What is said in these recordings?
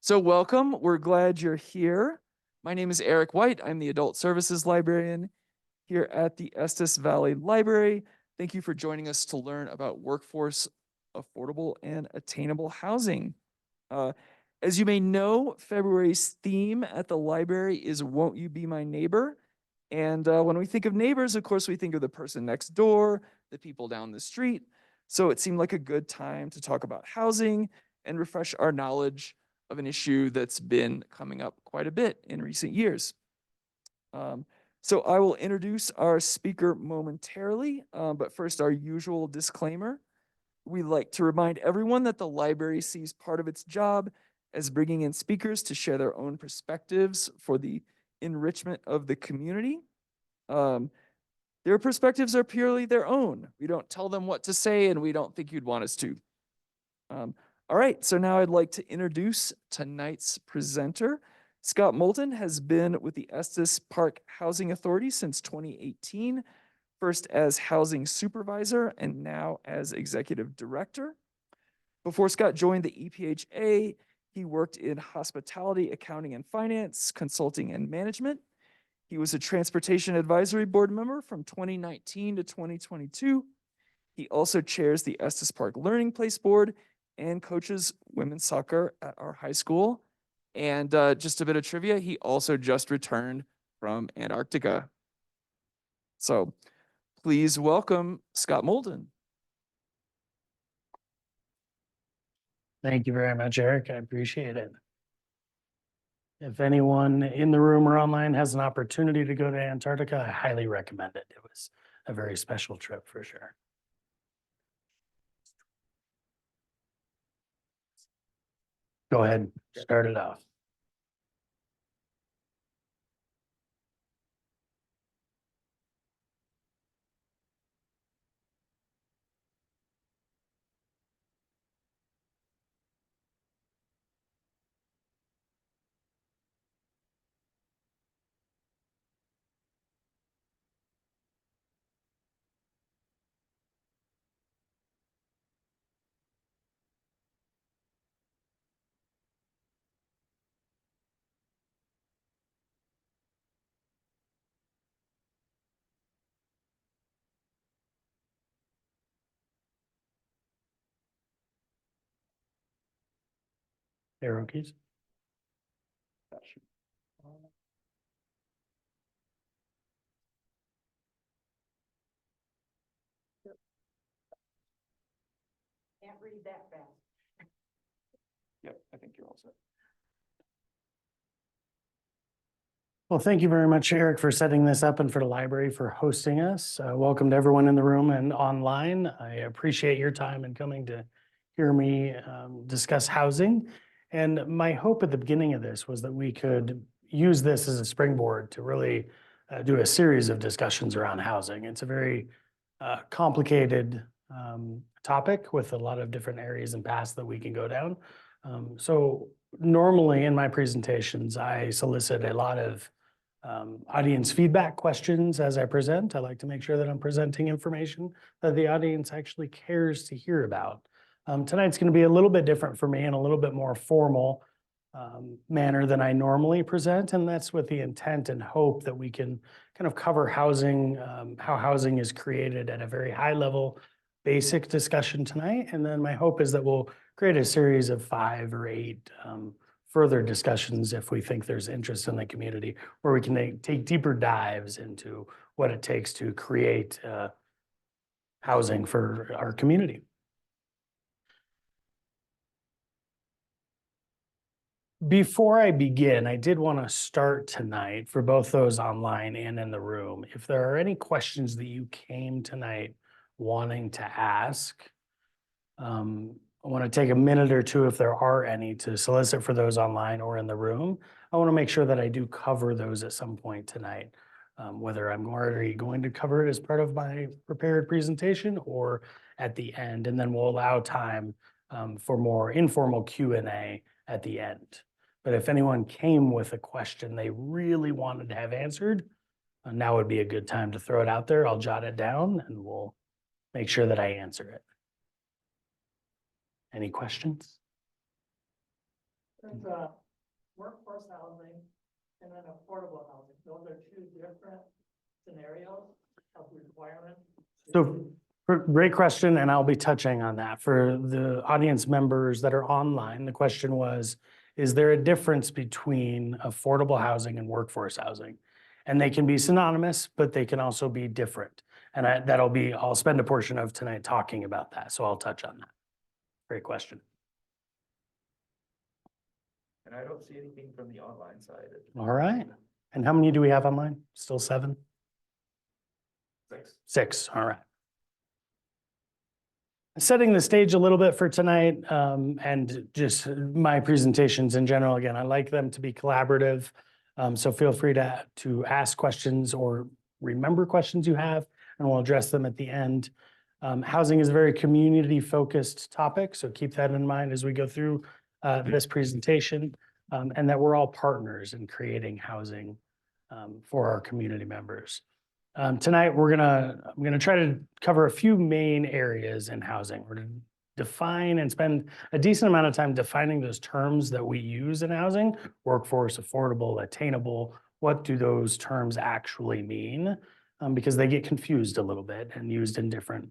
So welcome. We're glad you're here. My name is Eric White. I'm the Adult Services Librarian here at the Estes Valley Library. Thank you for joining us to learn about workforce, affordable, and attainable housing. Uh, as you may know, February's theme at the library is Won't You Be My Neighbor? And when we think of neighbors, of course, we think of the person next door, the people down the street. So it seemed like a good time to talk about housing and refresh our knowledge of an issue that's been coming up quite a bit in recent years. So I will introduce our speaker momentarily, but first our usual disclaimer. We like to remind everyone that the library sees part of its job as bringing in speakers to share their own perspectives for the enrichment of the community. Their perspectives are purely their own. We don't tell them what to say, and we don't think you'd want us to. All right, so now I'd like to introduce tonight's presenter. Scott Moulton has been with the Estes Park Housing Authority since 2018, first as housing supervisor and now as executive director. Before Scott joined the EPHA, he worked in hospitality, accounting and finance, consulting and management. He was a transportation advisory board member from 2019 to 2022. He also chairs the Estes Park Learning Place Board and coaches women's soccer at our high school. And just a bit of trivia, he also just returned from Antarctica. So please welcome Scott Moulton. Thank you very much, Eric. I appreciate it. If anyone in the room or online has an opportunity to go to Antarctica, I highly recommend it. It was a very special trip for sure. Go ahead, start it off. Arrow keys. Can't read that fast. Yep, I think you're all set. Well, thank you very much, Eric, for setting this up and for the library for hosting us. Welcome to everyone in the room and online. I appreciate your time and coming to hear me discuss housing. And my hope at the beginning of this was that we could use this as a springboard to really do a series of discussions around housing. It's a very complicated topic with a lot of different areas and paths that we can go down. So normally in my presentations, I solicit a lot of audience feedback questions as I present. I like to make sure that I'm presenting information that the audience actually cares to hear about. Tonight's going to be a little bit different for me and a little bit more formal manner than I normally present, and that's with the intent and hope that we can kind of cover housing, how housing is created at a very high level, basic discussion tonight. And then my hope is that we'll create a series of 5 or 8 further discussions if we think there's interest in the community, where we can take deeper dives into what it takes to create housing for our community. Before I begin, I did want to start tonight for both those online and in the room. If there are any questions that you came tonight wanting to ask, I want to take a minute or two, if there are any, to solicit for those online or in the room. I want to make sure that I do cover those at some point tonight, whether I'm already going to cover it as part of my prepared presentation or at the end, and then we'll allow time for more informal Q&A at the end. But if anyone came with a question they really wanted to have answered, now would be a good time to throw it out there. I'll jot it down and we'll make sure that I answer it. Any questions? There's workforce housing and then affordable housing. Those are two different scenarios of requirement. So, great question, and I'll be touching on that. For the audience members that are online, the question was, is there a difference between affordable housing and workforce housing? And they can be synonymous, but they can also be different. And I'll spend a portion of tonight talking about that, so I'll touch on that. Great question. And I don't see anything from the online side. All right. And how many do we have online? Still 7? 6. 6, all right. Setting the stage a little bit for tonight, and just my presentations in general. Again, I like them to be collaborative. So feel free to ask questions or remember questions you have, and we'll address them at the end. Housing is a very community-focused topic, so keep that in mind as we go through this presentation, and that we're all partners in creating housing for our community members. Tonight, I'm gonna try to cover a few main areas in housing. We're gonna define and spend a decent amount of time defining those terms that we use in housing: workforce, affordable, attainable. What do those terms actually mean? Because they get confused a little bit and used in different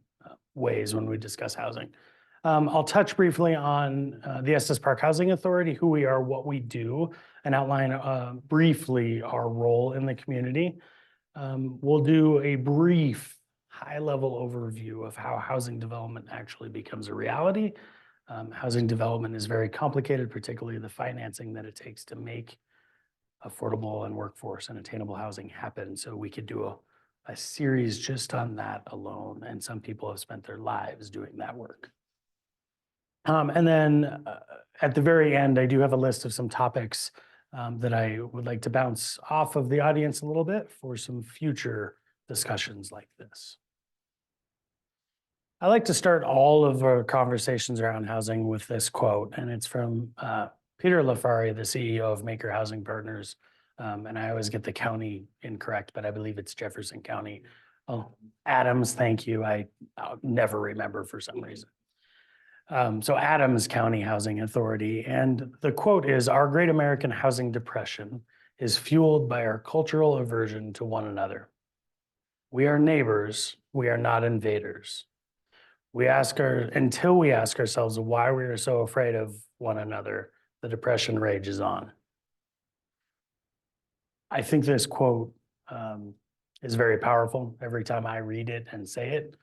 ways when we discuss housing. I'll touch briefly on the Estes Park Housing Authority, who we are, what we do, and outline briefly our role in the community. We'll do a brief high-level overview of how housing development actually becomes a reality. Housing development is very complicated, particularly the financing that it takes to make affordable and workforce and attainable housing happen. So we could do a series just on that alone, and some people have spent their lives doing that work. And then at the very end, I do have a list of some topics that I would like to bounce off of the audience a little bit for some future discussions like this. I like to start all of our conversations around housing with this quote, and it's from Peter Lafari, the CEO of Maker Housing Partners. And I always get the county incorrect, but I believe it's Jefferson County. Oh, Adams, thank you. I'll never remember for some reason. So Adams County Housing Authority, and the quote is, "Our great American housing depression is fueled by our cultural aversion to one another. We are neighbors, we are not invaders. Until we ask ourselves why we are so afraid of one another, the depression rages on." I think this quote is very powerful. Every time I read it and say it,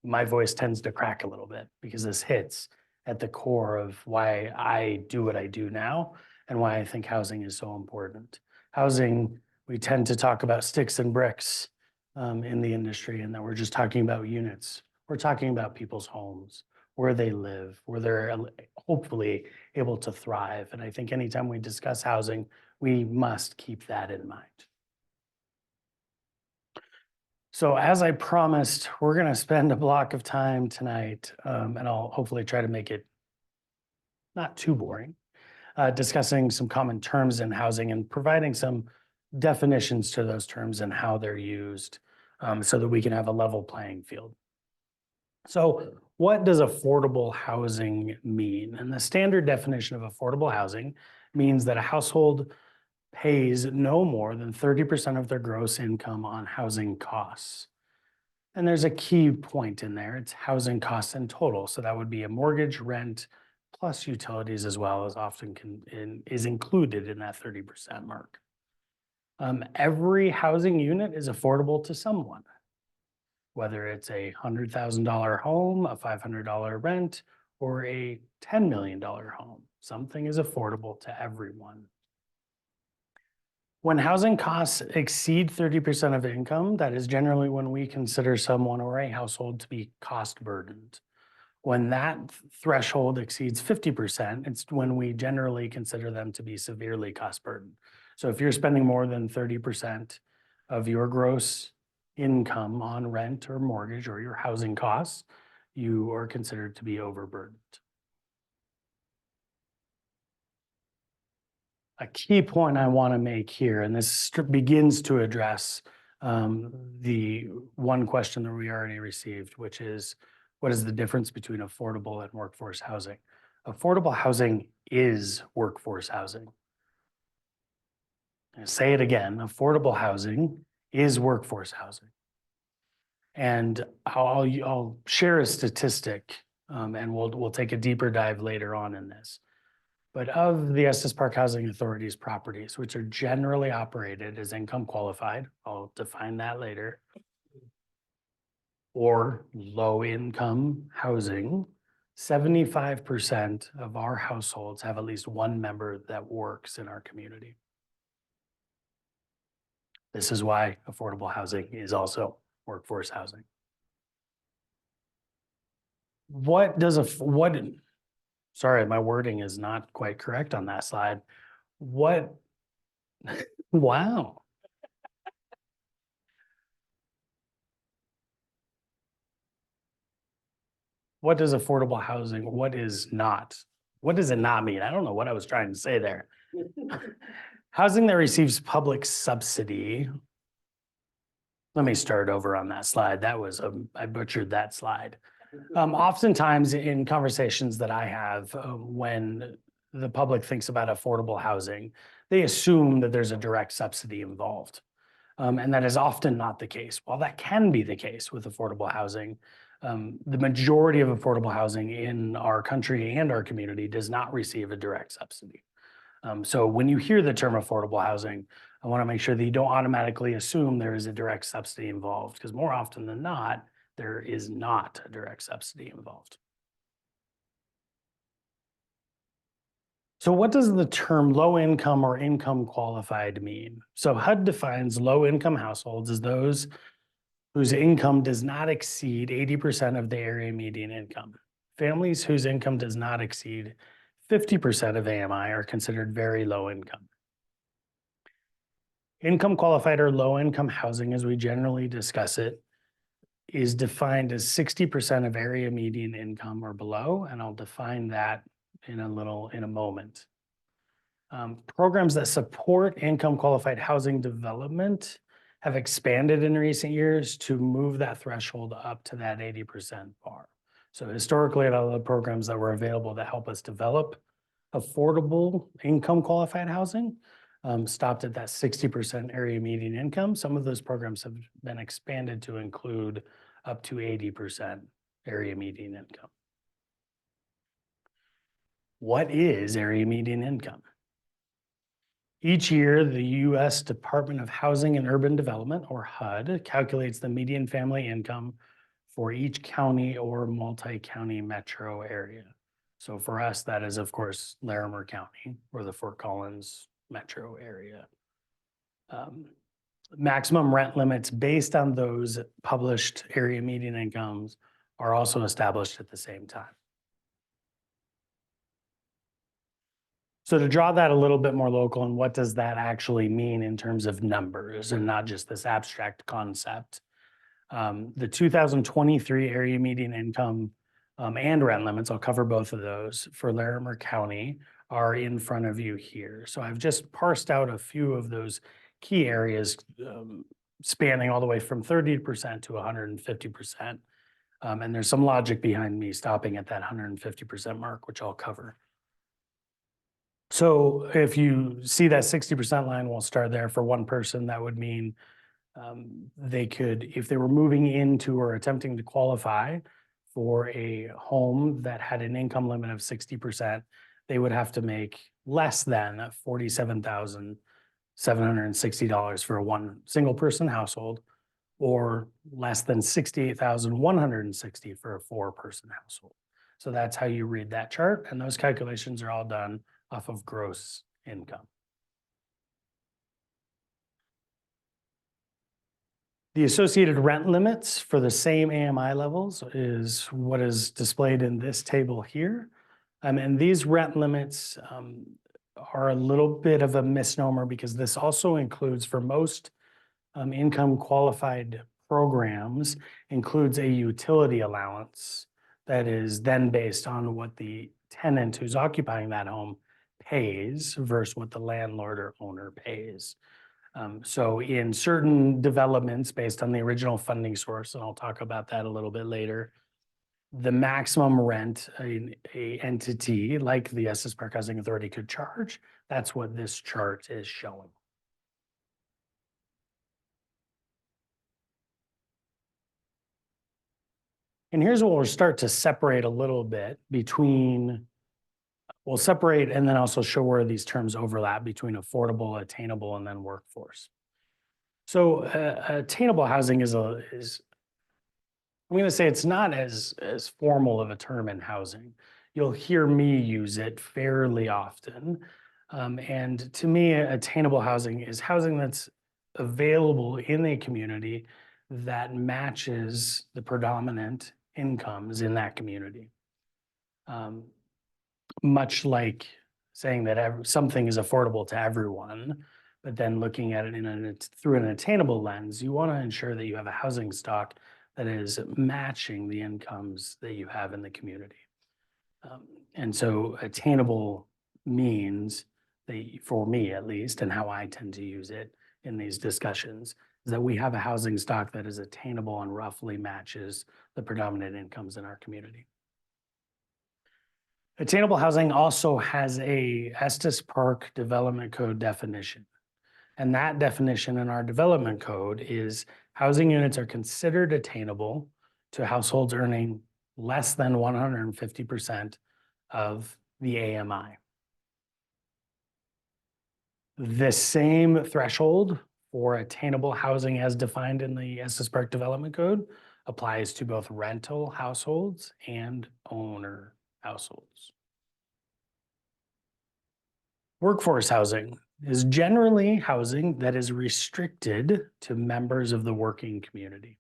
my voice tends to crack a little bit, because this hits at the core of why I do what I do now and why I think housing is so important. Housing, we tend to talk about sticks and bricks in the industry, and that we're just talking about units. We're talking about people's homes, where they live, where they're hopefully able to thrive. And I think anytime we discuss housing, we must keep that in mind. So as I promised, we're going to spend a block of time tonight, and I'll hopefully try to make it not too boring, discussing some common terms in housing and providing some definitions to those terms and how they're used, so that we can have a level playing field. So what does affordable housing mean? And the standard definition of affordable housing means that a household pays no more than 30% of their gross income on housing costs. And there's a key point in there. It's housing costs in total. So that would be a mortgage, rent, plus utilities, as well as often is included in that 30% mark. Every housing unit is affordable to someone, whether it's a $100,000 home, a $500 rent, or a $10 million home. Something is affordable to everyone. When housing costs exceed 30% of income, that is generally when we consider someone or a household to be cost burdened. When that threshold exceeds 50%, it's when we generally consider them to be severely cost burdened. So if you're spending more than 30% of your gross income on rent or mortgage or your housing costs, you are considered to be overburdened. A key point I want to make here, and this begins to address the one question that we already received, which is, what is the difference between affordable and workforce housing? Affordable housing is workforce housing. I say it again, affordable housing is workforce housing. And I'll share a statistic, and we'll take a deeper dive later on in this. But of the Estes Park Housing Authority's properties, which are generally operated as income qualified, I'll define that later, or low income housing, 75% of our households have at least one member that works in our community. This is why affordable housing is also workforce housing. Sorry, my wording is not quite correct on that slide. Wow. What does affordable housing, what does it not mean? I don't know what I was trying to say there. Housing that receives public subsidy. Let me start over on that slide. I butchered that slide. Oftentimes in conversations that I have, when the public thinks about affordable housing, they assume that there's a direct subsidy involved. And that is often not the case. While that can be the case with affordable housing, the majority of affordable housing in our country and our community does not receive a direct subsidy. So when you hear the term affordable housing, I want to make sure that you don't automatically assume there is a direct subsidy involved, because more often than not, there is not a direct subsidy involved. So what does the term low income or income qualified mean? So HUD defines low income households as those whose income does not exceed 80% of the area median income. Families whose income does not exceed 50% of AMI are considered very low income. Income qualified or low income housing, as we generally discuss it, is defined as 60% of area median income or below, and I'll define that in a moment. Programs that support income qualified housing development have expanded in recent years to move that threshold up to that 80% bar. So historically, all the programs that were available to help us develop affordable income qualified housing stopped at that 60% area median income. Some of those programs have been expanded to include up to 80% area median income. What is area median income? Each year, the U.S. Department of Housing and Urban Development, or HUD, calculates the median family income for each county or multi-county metro area. So for us, that is, of course, Larimer County or the Fort Collins metro area. Maximum rent limits based on those published area median incomes are also established at the same time. So to draw that a little bit more local, and what does that actually mean in terms of numbers and not just this abstract concept? The 2023 area median income and rent limits, I'll cover both of those for Larimer County, are in front of you here. So I've just parsed out a few of those key areas spanning all the way from 30% to 150%. And there's some logic behind me stopping at that 150% mark, which I'll cover. So if you see that 60% line, we'll start there. For one person, that would mean they could, if they were moving into or attempting to qualify for a home that had an income limit of 60%, they would have to make less than $47,760 for a single person household, or less than $68,160 for a 4-person household. So that's how you read that chart. And those calculations are all done off of gross income. The associated rent limits for the same AMI levels is what is displayed in this table here. And these rent limits are a little bit of a misnomer, because this also includes, for most income qualified programs, includes a utility allowance that is then based on what the tenant who's occupying that home pays versus what the landlord or owner pays. So in certain developments based on the original funding source, and I'll talk about that a little bit later, the maximum rent a entity like the Estes Park Housing Authority could charge. That's what this chart is showing. And here's where we'll start to separate a little bit between, we'll separate and then also show where these terms overlap between affordable, attainable, and then workforce. So attainable housing is I'm going to say it's not as formal of a term in housing. You'll hear me use it fairly often. And to me, attainable housing is housing that's available in a community that matches the predominant incomes in that community. Much like saying that something is affordable to everyone, but then looking at it through an attainable lens, you want to ensure that you have a housing stock that is matching the incomes that you have in the community. And so attainable means that, for me at least, and how I tend to use it in these discussions, is that we have a housing stock that is attainable and roughly matches the predominant incomes in our community. Attainable housing also has a Estes Park Development Code definition. And that definition in our development code is housing units are considered attainable to households earning less than 150% of the AMI. The same threshold for attainable housing as defined in the Estes Park Development Code applies to both rental households and owner households. Workforce housing is generally housing that is restricted to members of the working community.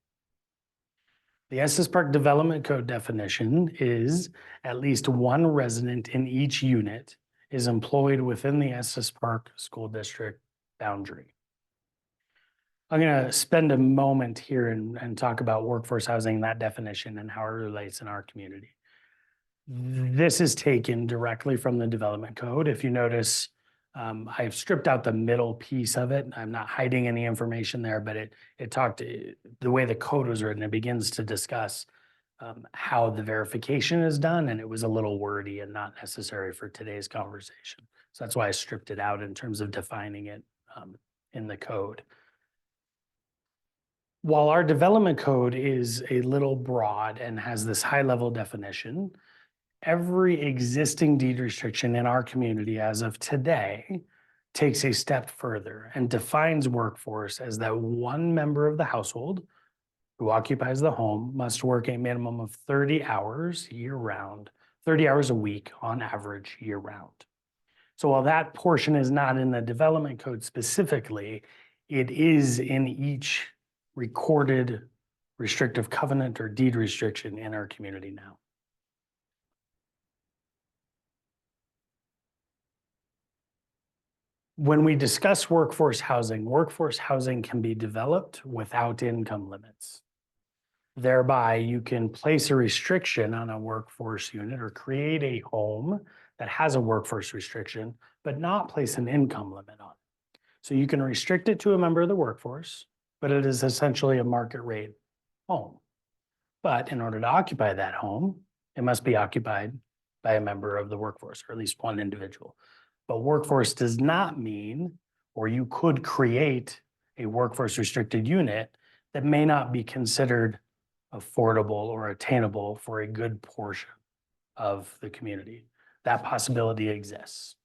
The Estes Park Development Code definition is at least one resident in each unit is employed within the Estes Park School District boundary. I'm going to spend a moment here and talk about workforce housing, that definition, and how it relates in our community. This is taken directly from the Development Code. If you notice, I've stripped out the middle piece of it. I'm not hiding any information there, but the way the code was written, it begins to discuss how the verification is done, and it was a little wordy and not necessary for today's conversation. So that's why I stripped it out in terms of defining it in the code. While our development code is a little broad and has this high-level definition, every existing deed restriction in our community as of today takes a step further and defines workforce as that one member of the household who occupies the home must work a minimum of 30 hours year-round, 30 hours a week on average year-round. So while that portion is not in the development code specifically, it is in each recorded restrictive covenant or deed restriction in our community now. When we discuss workforce housing can be developed without income limits. Thereby, you can place a restriction on a workforce unit or create a home that has a workforce restriction, but not place an income limit on it. So you can restrict it to a member of the workforce, but it is essentially a market rate home. But in order to occupy that home, it must be occupied by a member of the workforce, or at least one individual. But workforce does not mean, or you could create a workforce restricted unit that may not be considered affordable or attainable for a good portion of the community. That possibility exists.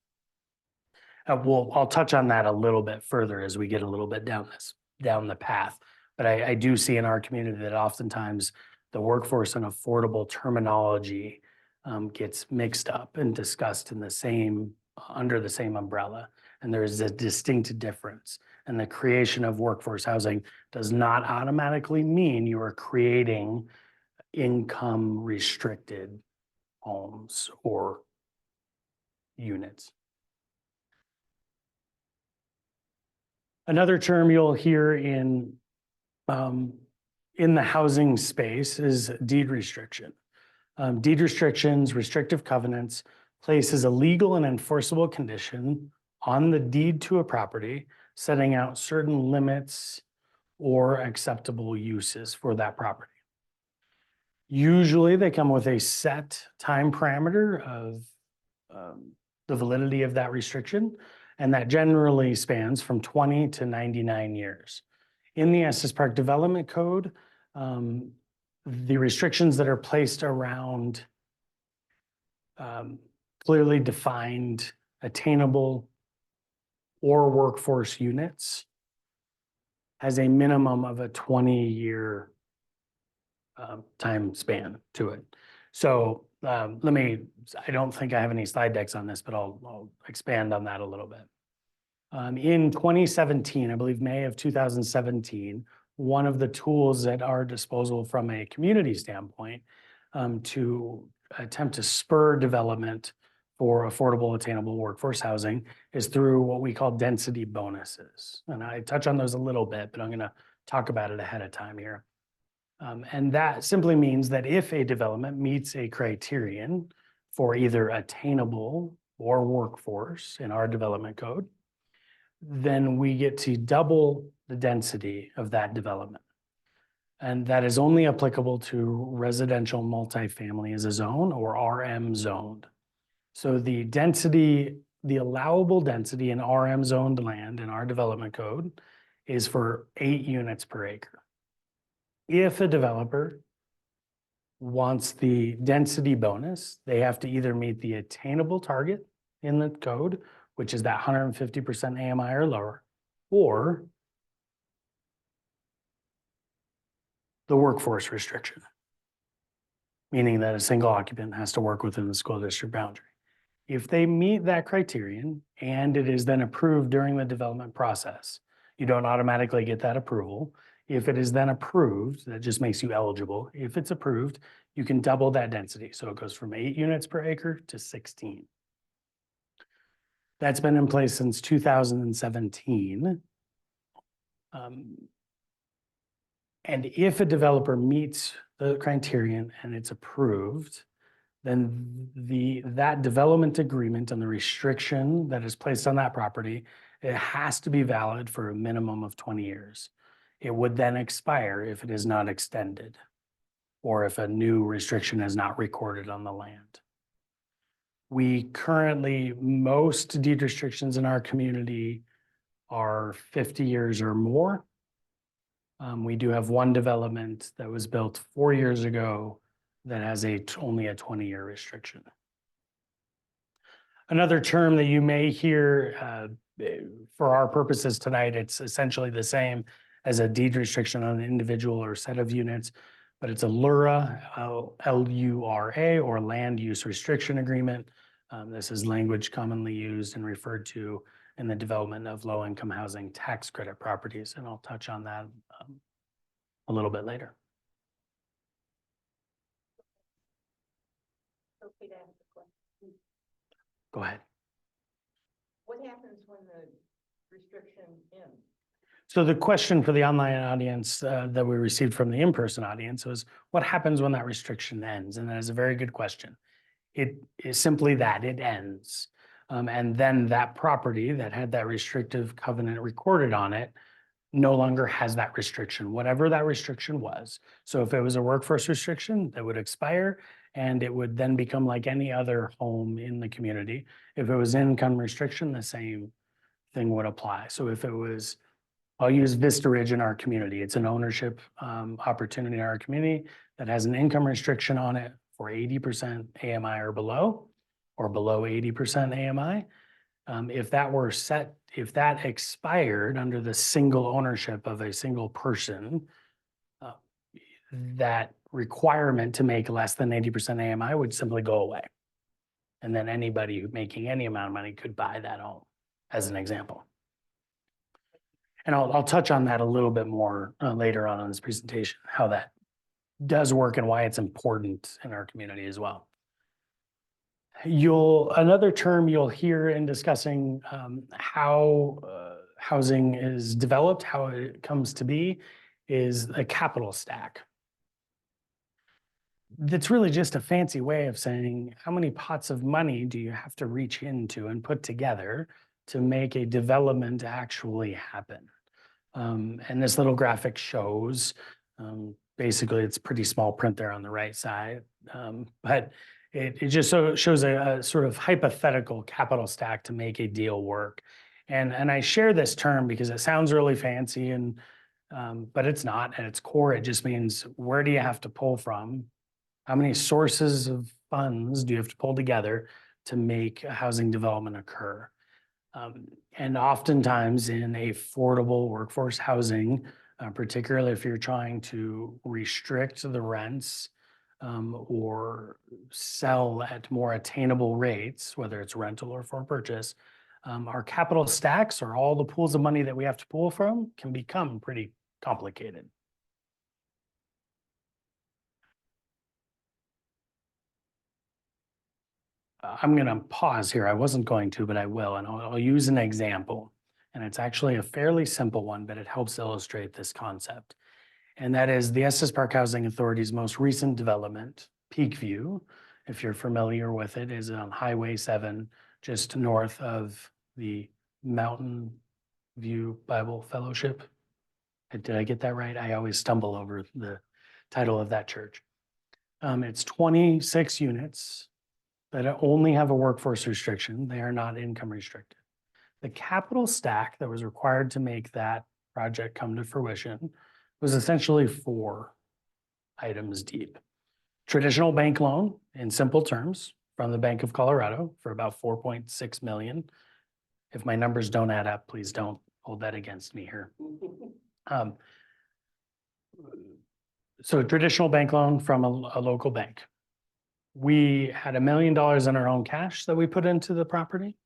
I'll touch on that a little bit further as we get a little bit down the path. But I do see in our community that oftentimes the workforce and affordable terminology gets mixed up and discussed in under the same umbrella. And there is a distinct difference. And the creation of workforce housing does not automatically mean you are creating income restricted homes or units. Another term you'll hear in the housing space is deed restriction. Deed restrictions, restrictive covenants, places a legal and enforceable condition on the deed to a property, setting out certain limits or acceptable uses for that property. Usually they come with a set time parameter of the validity of that restriction, and that generally spans from 20 to 99 years. In the Estes Park Development Code, the restrictions that are placed around clearly defined attainable or workforce units has a minimum of a 20-year time span to it. So I don't think I have any slide decks on this, but I'll expand on that a little bit. In 2017, I believe May of 2017, one of the tools at our disposal from a community standpoint to attempt to spur development for affordable, attainable workforce housing is through what we call density bonuses. And I touch on those a little bit, but I'm going to talk about it ahead of time here. And that simply means that if a development meets a criterion for either attainable or workforce in our development code, then we get to double the density of that development. And that is only applicable to residential multifamily as a zone or RM zoned. So the density, the allowable density in RM zoned land in our development code is for 8 units per acre. If a developer wants the density bonus, they have to either meet the attainable target in the code, which is that 150% AMI or lower, or the workforce restriction, meaning that a single occupant has to work within the school district boundary. If they meet that criterion and it is then approved during the development process, you don't automatically get that approval. If it is then approved, that just makes you eligible. If it's approved, you can double that density. So it goes from 8 units per acre to 16. That's been in place since 2017. And if a developer meets the criterion and it's approved, then that development agreement and the restriction that is placed on that property, it has to be valid for a minimum of 20 years. It would then expire if it is not extended or if a new restriction is not recorded on the land. We currently, most deed restrictions in our community are 50 years or more. We do have one development that was built 4 years ago that has only a 20-year restriction. Another term that you may hear for our purposes tonight, it's essentially the same as a deed restriction on an individual or set of units, but it's a LURA, L-U-R-A, or land use restriction agreement. This is language commonly used and referred to in the development of low-income housing tax credit properties, and I'll touch on that a little bit later. Okay, to ask the question. Go ahead. What happens when the restriction ends? So the question for the online audience that we received from the in-person audience was, what happens when that restriction ends? And that is a very good question. It is simply that, it ends. And then that property that had that restrictive covenant recorded on it no longer has that restriction, whatever that restriction was. So if it was a workforce restriction, that would expire and it would then become like any other home in the community. If it was income restriction, the same thing would apply. So if it was, I'll use Vista Ridge in our community. It's an ownership opportunity in our community that has an income restriction on it for 80% AMI or below 80% AMI. If that were set, if that expired under the single ownership of a single person, that requirement to make less than 80% AMI would simply go away. And then anybody making any amount of money could buy that home, as an example. And I'll touch on that a little bit more later on in this presentation, how that does work and why it's important in our community as well. Another term you'll hear in discussing how housing is developed, how it comes to be, is a capital stack. That's really just a fancy way of saying how many pots of money do you have to reach into and put together to make a development actually happen. And this little graphic shows basically, it's pretty small print there on the right side. But it just shows a sort of hypothetical capital stack to make a deal work. And I share this term because it sounds really fancy but it's not. At its core, it just means where do you have to pull from? How many sources of funds do you have to pull together to make a housing development occur? And oftentimes in affordable workforce housing, particularly if you're trying to restrict the rents or sell at more attainable rates, whether it's rental or for purchase, our capital stacks or all the pools of money that we have to pull from can become pretty complicated. I'm going to pause here. I wasn't going to, but I will, and I'll use an example. And it's actually a fairly simple one, but it helps illustrate this concept. And that is the Estes Park Housing Authority's most recent development, Peakview, if you're familiar with it, is on Highway 7, just north of the Mountain View Bible Fellowship. Did I get that right? I always stumble over the title of that church. It's 26 units that only have a workforce restriction. They are not income restricted. The capital stack that was required to make that project come to fruition was essentially 4 items deep. Traditional bank loan, in simple terms, from the Bank of Colorado for about 4.6 million. If my numbers don't add up, please don't hold that against me here. So traditional bank loan from a local bank. We had $1 million in our own cash that we put into the property.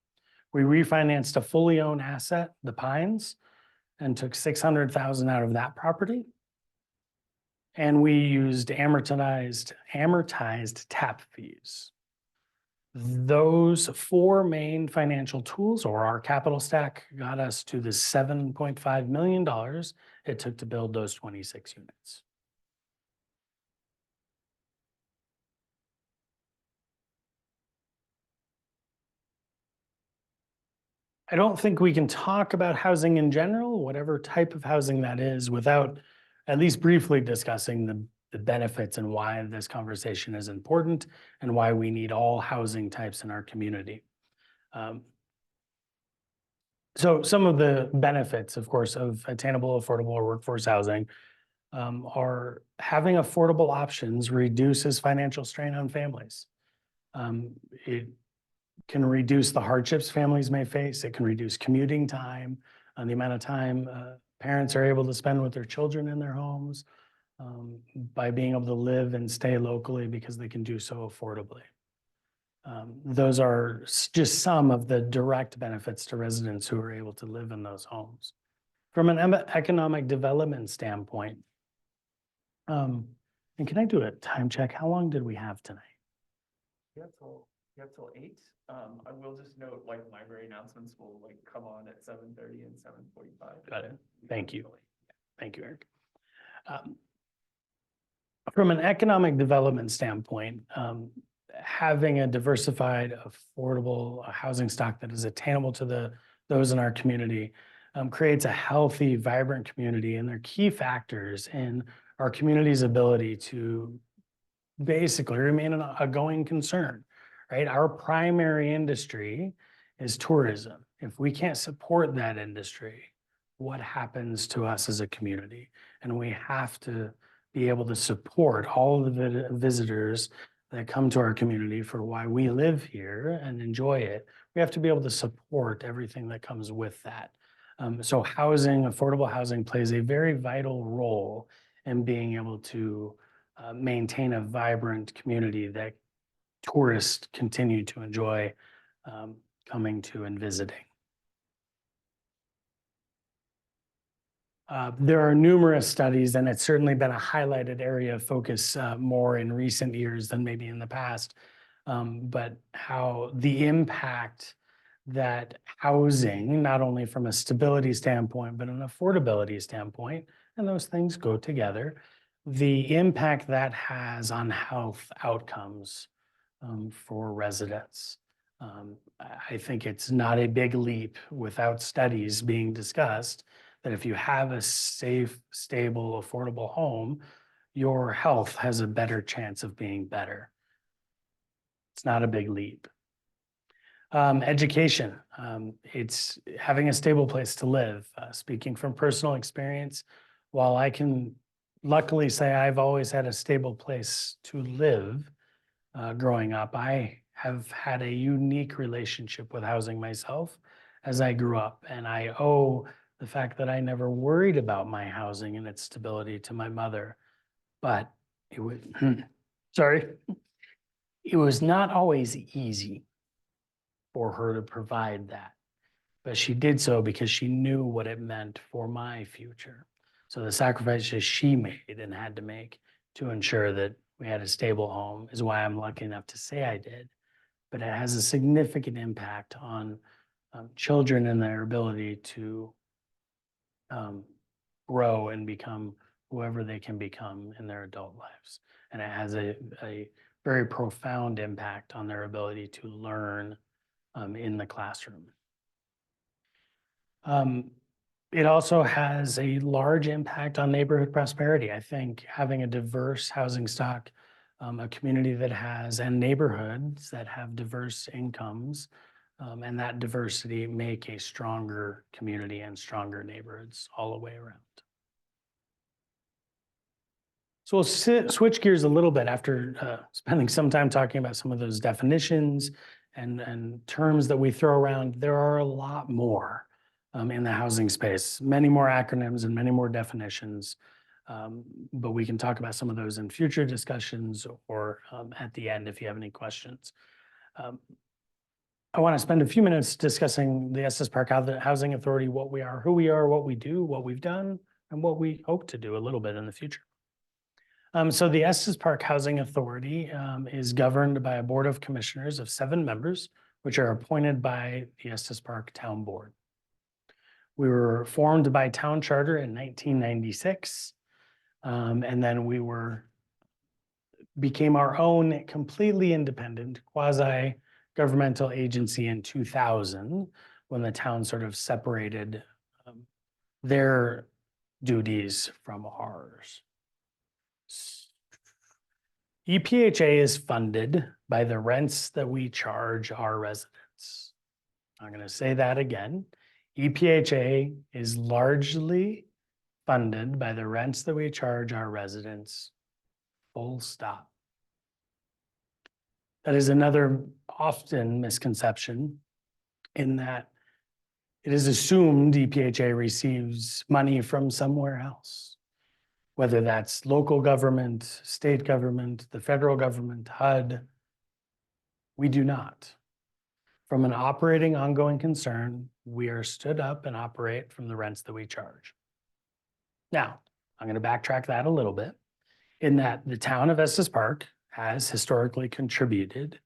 We refinanced a fully owned asset, the Pines, and took $600,000 out of that property. And we used amortized tap fees. Those 4 main financial tools, or our capital stack, got us to the $7.5 million it took to build those 26 units. I don't think we can talk about housing in general, whatever type of housing that is, without at least briefly discussing the benefits and why this conversation is important and why we need all housing types in our community. So some of the benefits, of course, of attainable, affordable, or workforce housing are having affordable options reduces financial strain on families. It can reduce the hardships families may face. It can reduce commuting time, the amount of time parents are able to spend with their children in their homes by being able to live and stay locally because they can do so affordably. Those are just some of the direct benefits to residents who are able to live in those homes. From an economic development standpoint, and can I do a time check? How long did we have tonight? You have till 8. I will just note, like, library announcements will come on at 7:30 and 7:45. Got it. Thank you. Thank you, Eric. From an economic development standpoint, having a diversified, affordable housing stock that is attainable to those in our community creates a healthy, vibrant community, and they're key factors in our community's ability to basically remain a going concern, right? Our primary industry is tourism. If we can't support that industry, what happens to us as a community? And we have to be able to support all of the visitors that come to our community for why we live here and enjoy it. We have to be able to support everything that comes with that. So housing, affordable housing plays a very vital role in being able to maintain a vibrant community that tourists continue to enjoy coming to and visiting. There are numerous studies, and it's certainly been a highlighted area of focus more in recent years than maybe in the past, but how the impact that housing, not only from a stability standpoint, but an affordability standpoint, and those things go together, the impact that has on health outcomes for residents. I think it's not a big leap without studies being discussed that if you have a safe, stable, affordable home, your health has a better chance of being better. It's not a big leap. Education, it's having a stable place to live. Speaking from personal experience, while I can luckily say I've always had a stable place to live growing up, I have had a unique relationship with housing myself as I grew up. And I owe the fact that I never worried about my housing and its stability to my mother. But it was, sorry, it was not always easy for her to provide that. But she did so because she knew what it meant for my future. So the sacrifices she made and had to make to ensure that we had a stable home is why I'm lucky enough to say I did. But it has a significant impact on children and their ability to grow and become whoever they can become in their adult lives. And it has a very profound impact on their ability to learn in the classroom. It also has a large impact on neighborhood prosperity. I think having a diverse housing stock, a community that has, and neighborhoods that have diverse incomes, and that diversity make a stronger community and stronger neighborhoods all the way around. So we'll switch gears a little bit after spending some time talking about some of those definitions and terms that we throw around. There are a lot more in the housing space, many more acronyms and many more definitions, but we can talk about some of those in future discussions or at the end if you have any questions. I want to spend a few minutes discussing the Estes Park Housing Authority, what we are, who we are, what we do, what we've done, and what we hope to do a little bit in the future. So the Estes Park Housing Authority is governed by a board of commissioners of 7 members, which are appointed by the Estes Park Town Board. We were formed by town charter in 1996, and then we became our own completely independent quasi-governmental agency in 2000, when the town sort of separated their duties from ours. EPHA is funded by the rents that we charge our residents. I'm going to say that again. EPHA is largely funded by the rents that we charge our residents, full stop. That is another often misconception in that it is assumed EPHA receives money from somewhere else, whether that's local government, state government, the federal government, HUD. We do not. From an operating ongoing concern, we are stood up and operate from the rents that we charge. Now, I'm going to backtrack that a little bit in that the town of Estes Park has historically contributed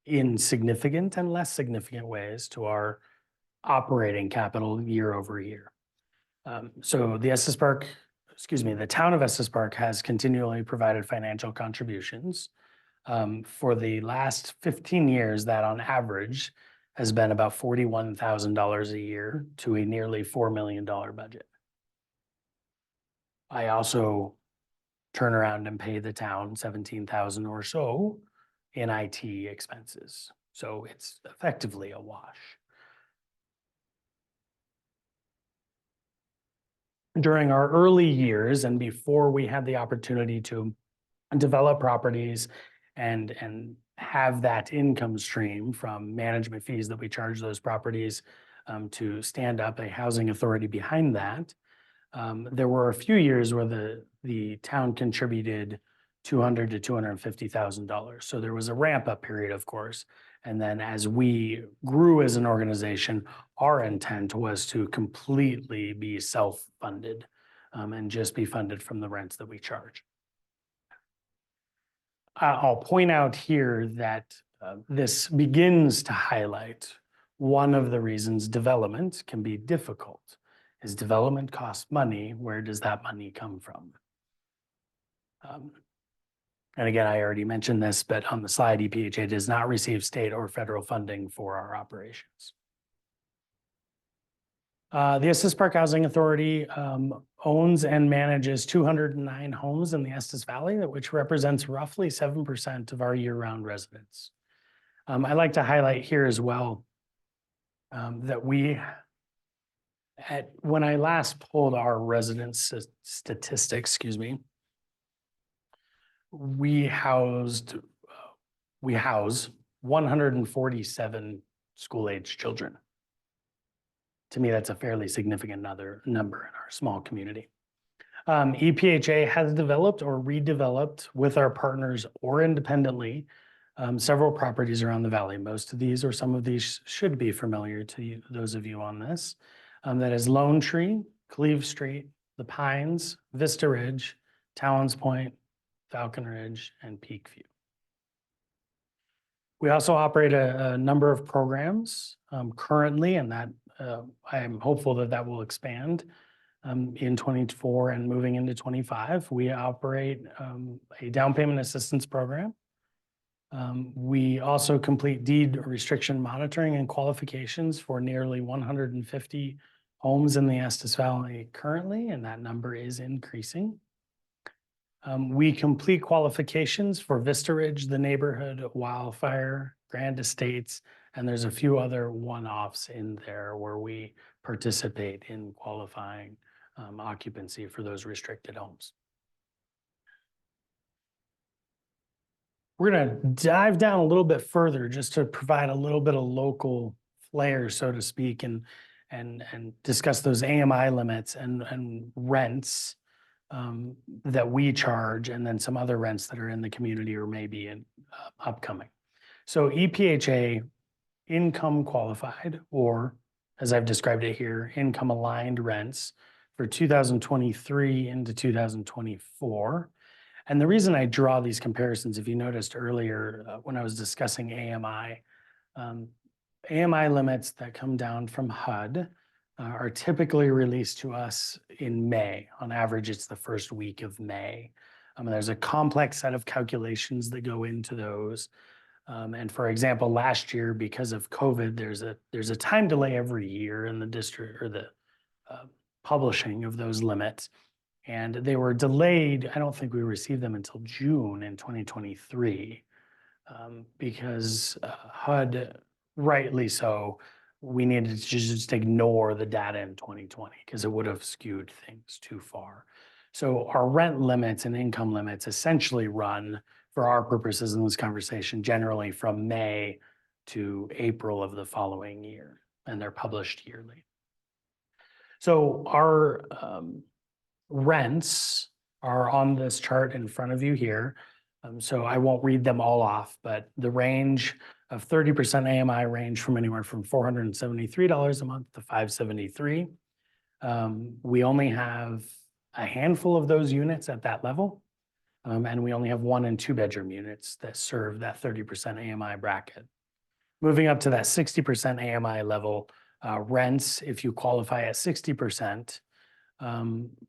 in significant and less significant ways to our operating capital year over year. So the town of Estes Park has continually provided financial contributions. For the last 15 years, that on average has been about $41,000 a year to a nearly $4 million budget. I also turn around and pay the town $17,000 or so in IT expenses. So it's effectively a wash. During our early years and before we had the opportunity to develop properties and have that income stream from management fees that we charge those properties to stand up a housing authority behind that, there were a few years where the town contributed $200,000 to $250,000. So there was a ramp up period, of course. And then as we grew as an organization, our intent was to completely be self-funded and just be funded from the rents that we charge. I'll point out here that this begins to highlight one of the reasons development can be difficult. Is development costs money? Where does that money come from? And again, I already mentioned this, but on the slide, EPHA does not receive state or federal funding for our operations. The Estes Park Housing Authority owns and manages 209 homes in the Estes Valley, which represents roughly 7% of our year-round residents. I'd like to highlight here as well that when I last pulled our residence statistics, excuse me, we house 147 school-age children. To me, that's a fairly significant number in our small community. EPHA has developed or redeveloped with our partners or independently several properties around the valley. Most of these or some of these should be familiar to you, those of you on this. That is Lone Tree, Cleve Street, The Pines, Vista Ridge, Talons Point, Falcon Ridge, and Peakview. We also operate a number of programs currently, and that I am hopeful that that will expand in 24 and moving into 25. We operate a down payment assistance program. We also complete deed restriction monitoring and qualifications for nearly 150 homes in the Estes Valley currently, and that number is increasing. We complete qualifications for Vista Ridge, the neighborhood, Wildfire, Grand Estates, and there's a few other one-offs in there where we participate in qualifying occupancy for those restricted homes. We're going to dive down a little bit further just to provide a little bit of local flair, so to speak, and discuss those AMI limits and rents that we charge, and then some other rents that are in the community or maybe in upcoming. So EPHA income qualified, or as I've described it here, income aligned rents for 2023 into 2024. And the reason I draw these comparisons, if you noticed earlier when I was discussing AMI, AMI limits that come down from HUD are typically released to us in May. On average, it's the first week of May. There's a complex set of calculations that go into those. And for example, last year, because of COVID, there's a time delay every year in the district or the publishing of those limits. And they were delayed. I don't think we received them until June in 2023 because HUD, rightly so, we needed to just ignore the data in 2020 because it would have skewed things too far. So our rent limits and income limits essentially run, for our purposes in this conversation, generally from May to April of the following year, and they're published yearly. So our rents are on this chart in front of you here. So I won't read them all off, but the range of 30% AMI range from anywhere from $473 a month to $573. We only have a handful of those units at that level. And we only have 1 and 2 bedroom units that serve that 30% AMI bracket. Moving up to that 60% AMI level, rents, if you qualify at 60%,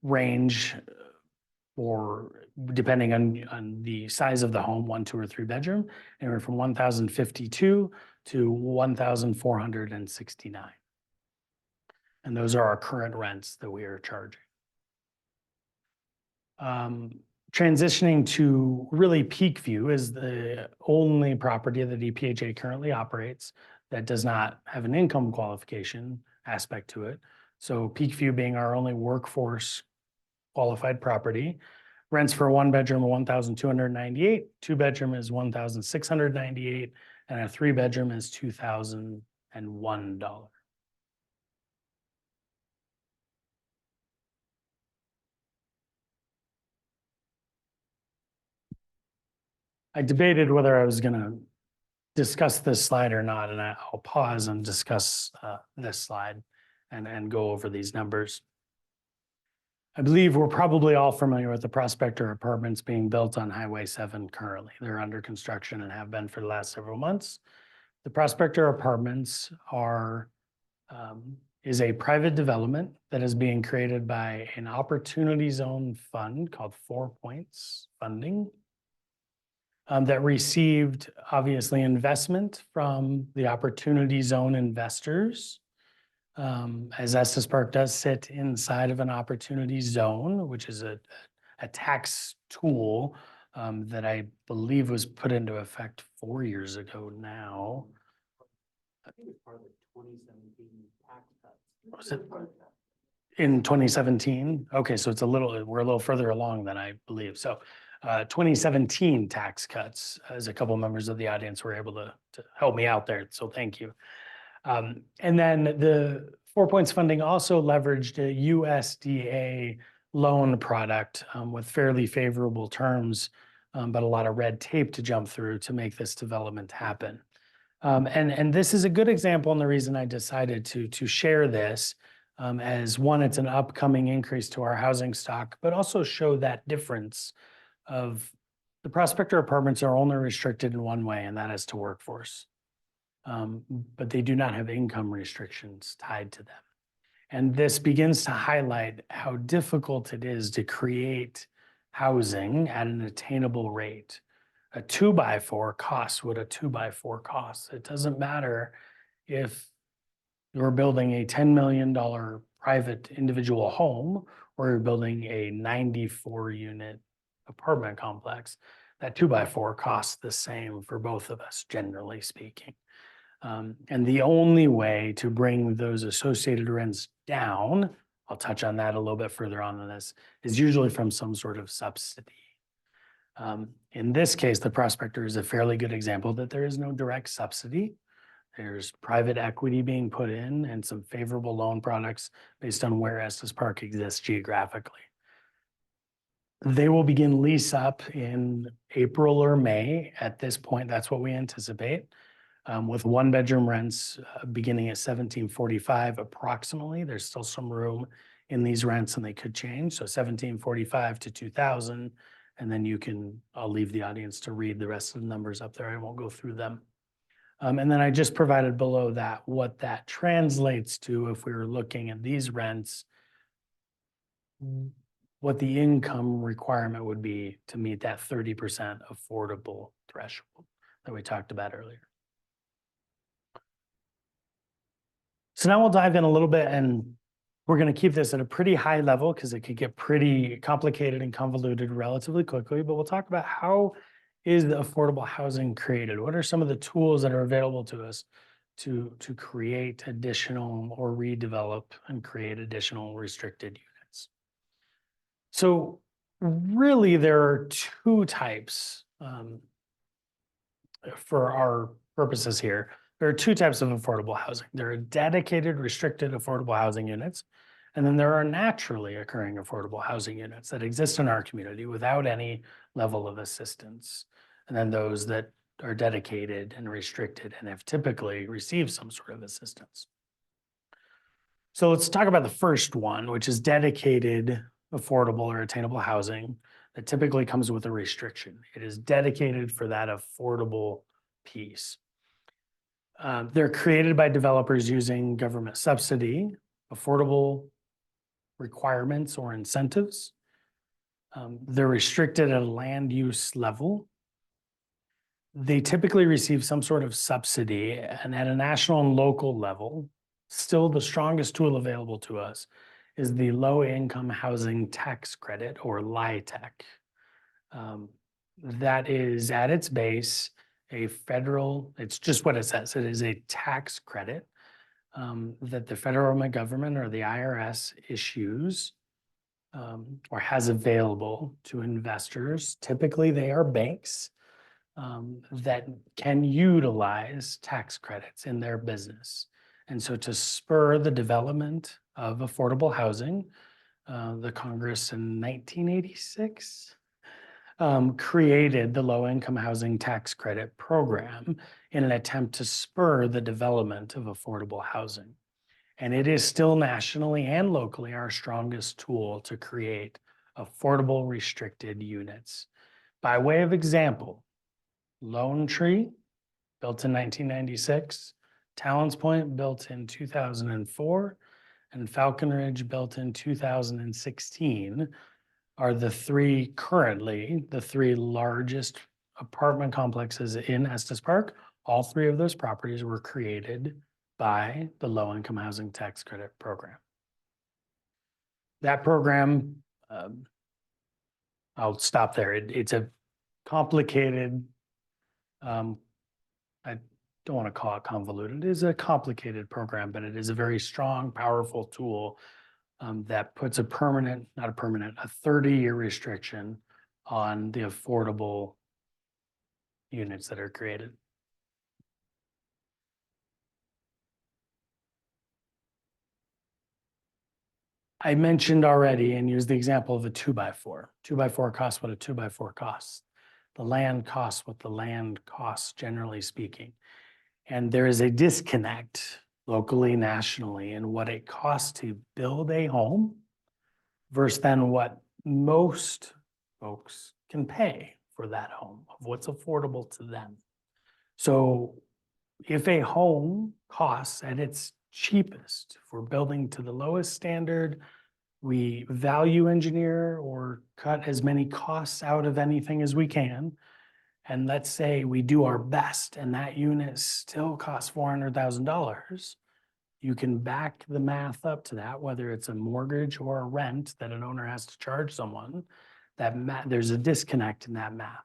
range or depending on the size of the home, 1, 2, or 3 bedroom, anywhere from $1,052 to $1,469. And those are our current rents that we are charging. Transitioning to really Peakview is the only property that EPHA currently operates that does not have an income qualification aspect to it. So Peakview being our only workforce qualified property, rents for a 1 bedroom are $1,298, 2 bedroom is $1,698, and a 3 bedroom is $2,001. I debated whether I was going to discuss this slide or not, and I'll pause and discuss this slide and go over these numbers. I believe we're probably all familiar with the Prospector Apartments being built on Highway 7 currently. They're under construction and have been for the last several months. The Prospector Apartments is a private development that is being created by an Opportunity Zone fund called 4 Points Funding that received obviously investment from the Opportunity Zone investors As Estes Park does sit inside of an opportunity zone, which is a tax tool that I believe was put into effect 4 years ago now. I think it's part of the 2017 tax cuts. Was it in 2017? Okay, so it's we're a little further along than I believe. So 2017 tax cuts, as a couple members of the audience were able to help me out there. So thank you. And then the 4 Points funding also leveraged a USDA loan product with fairly favorable terms, but a lot of red tape to jump through to make this development happen. And this is a good example, and the reason I decided to share this as one, it's an upcoming increase to our housing stock, but also show that difference of the prospector apartments are only restricted in one way, and that is to workforce. But they do not have income restrictions tied to them. And this begins to highlight how difficult it is to create housing at an attainable rate. A 2x4 costs what a 2x4 costs. It doesn't matter if you're building a $10 million private individual home or you're building a 94 unit apartment complex. That 2x4 costs the same for both of us, generally speaking. And the only way to bring those associated rents down, I'll touch on that a little bit further on in this, is usually from some sort of subsidy. In this case, the prospector is a fairly good example that there is no direct subsidy. There's private equity being put in and some favorable loan products based on where Estes Park exists geographically. They will begin lease up in April or May. At this point, that's what we anticipate. With 1-bedroom rents beginning at $1,745 approximately. There's still some room in these rents and they could change. So $1,745 to $2,000. And then I'll leave the audience to read the rest of the numbers up there. I won't go through them. And then I just provided below that what that translates to if we were looking at these rents, what the income requirement would be to meet that 30% affordable threshold that we talked about earlier. So now we'll dive in a little bit, and we're going to keep this at a pretty high level because it could get pretty complicated and convoluted relatively quickly, but we'll talk about how is the affordable housing created? What are some of the tools that are available to us to create additional or redevelop and create additional restricted units? So really there are two types for our purposes here. There are two types of affordable housing. There are dedicated restricted affordable housing units, and then there are naturally occurring affordable housing units that exist in our community without any level of assistance. And then those that are dedicated and restricted and have typically received some sort of assistance. So let's talk about the first one, which is dedicated affordable or attainable housing that typically comes with a restriction. It is dedicated for that affordable piece. They're created by developers using government subsidy, affordable requirements or incentives. They're restricted at a land use level. They typically receive some sort of subsidy, and at a national and local level, still the strongest tool available to us is the Low Income Housing Tax Credit, or LIHTC. That is at its base it's just what it says. It is a tax credit that the federal government or the IRS issues or has available to investors. Typically, they are banks that can utilize tax credits in their business. And so to spur the development of affordable housing, the Congress in 1986 created the Low Income Housing Tax Credit Program in an attempt to spur the development of affordable housing. And it is still nationally and locally our strongest tool to create affordable restricted units. By way of example, Lone Tree, built in 1996, Talons Point, built in 2004, and Falcon Ridge, built in 2016, are the three largest apartment complexes in Estes Park. All three of those properties were created by the Low-Income Housing Tax Credit Program. That program, I'll stop there. It's a complicated, I don't want to call it convoluted. It is a complicated program, but it is a very strong, powerful tool that puts a 30-year restriction on the affordable units that are created. I mentioned already and used the example of a 2x4. 2x4 costs what a 2x4 costs. The land costs what the land costs, generally speaking. And there is a disconnect locally, nationally, in what it costs to build a home versus then what most folks can pay for that home, of what's affordable to them. So if a home costs at its cheapest, if we're building to the lowest standard, we value engineer or cut as many costs out of anything as we can. And let's say we do our best and that unit still costs $400,000. You can back the math up to that, whether it's a mortgage or a rent that an owner has to charge someone, there's a disconnect in that math.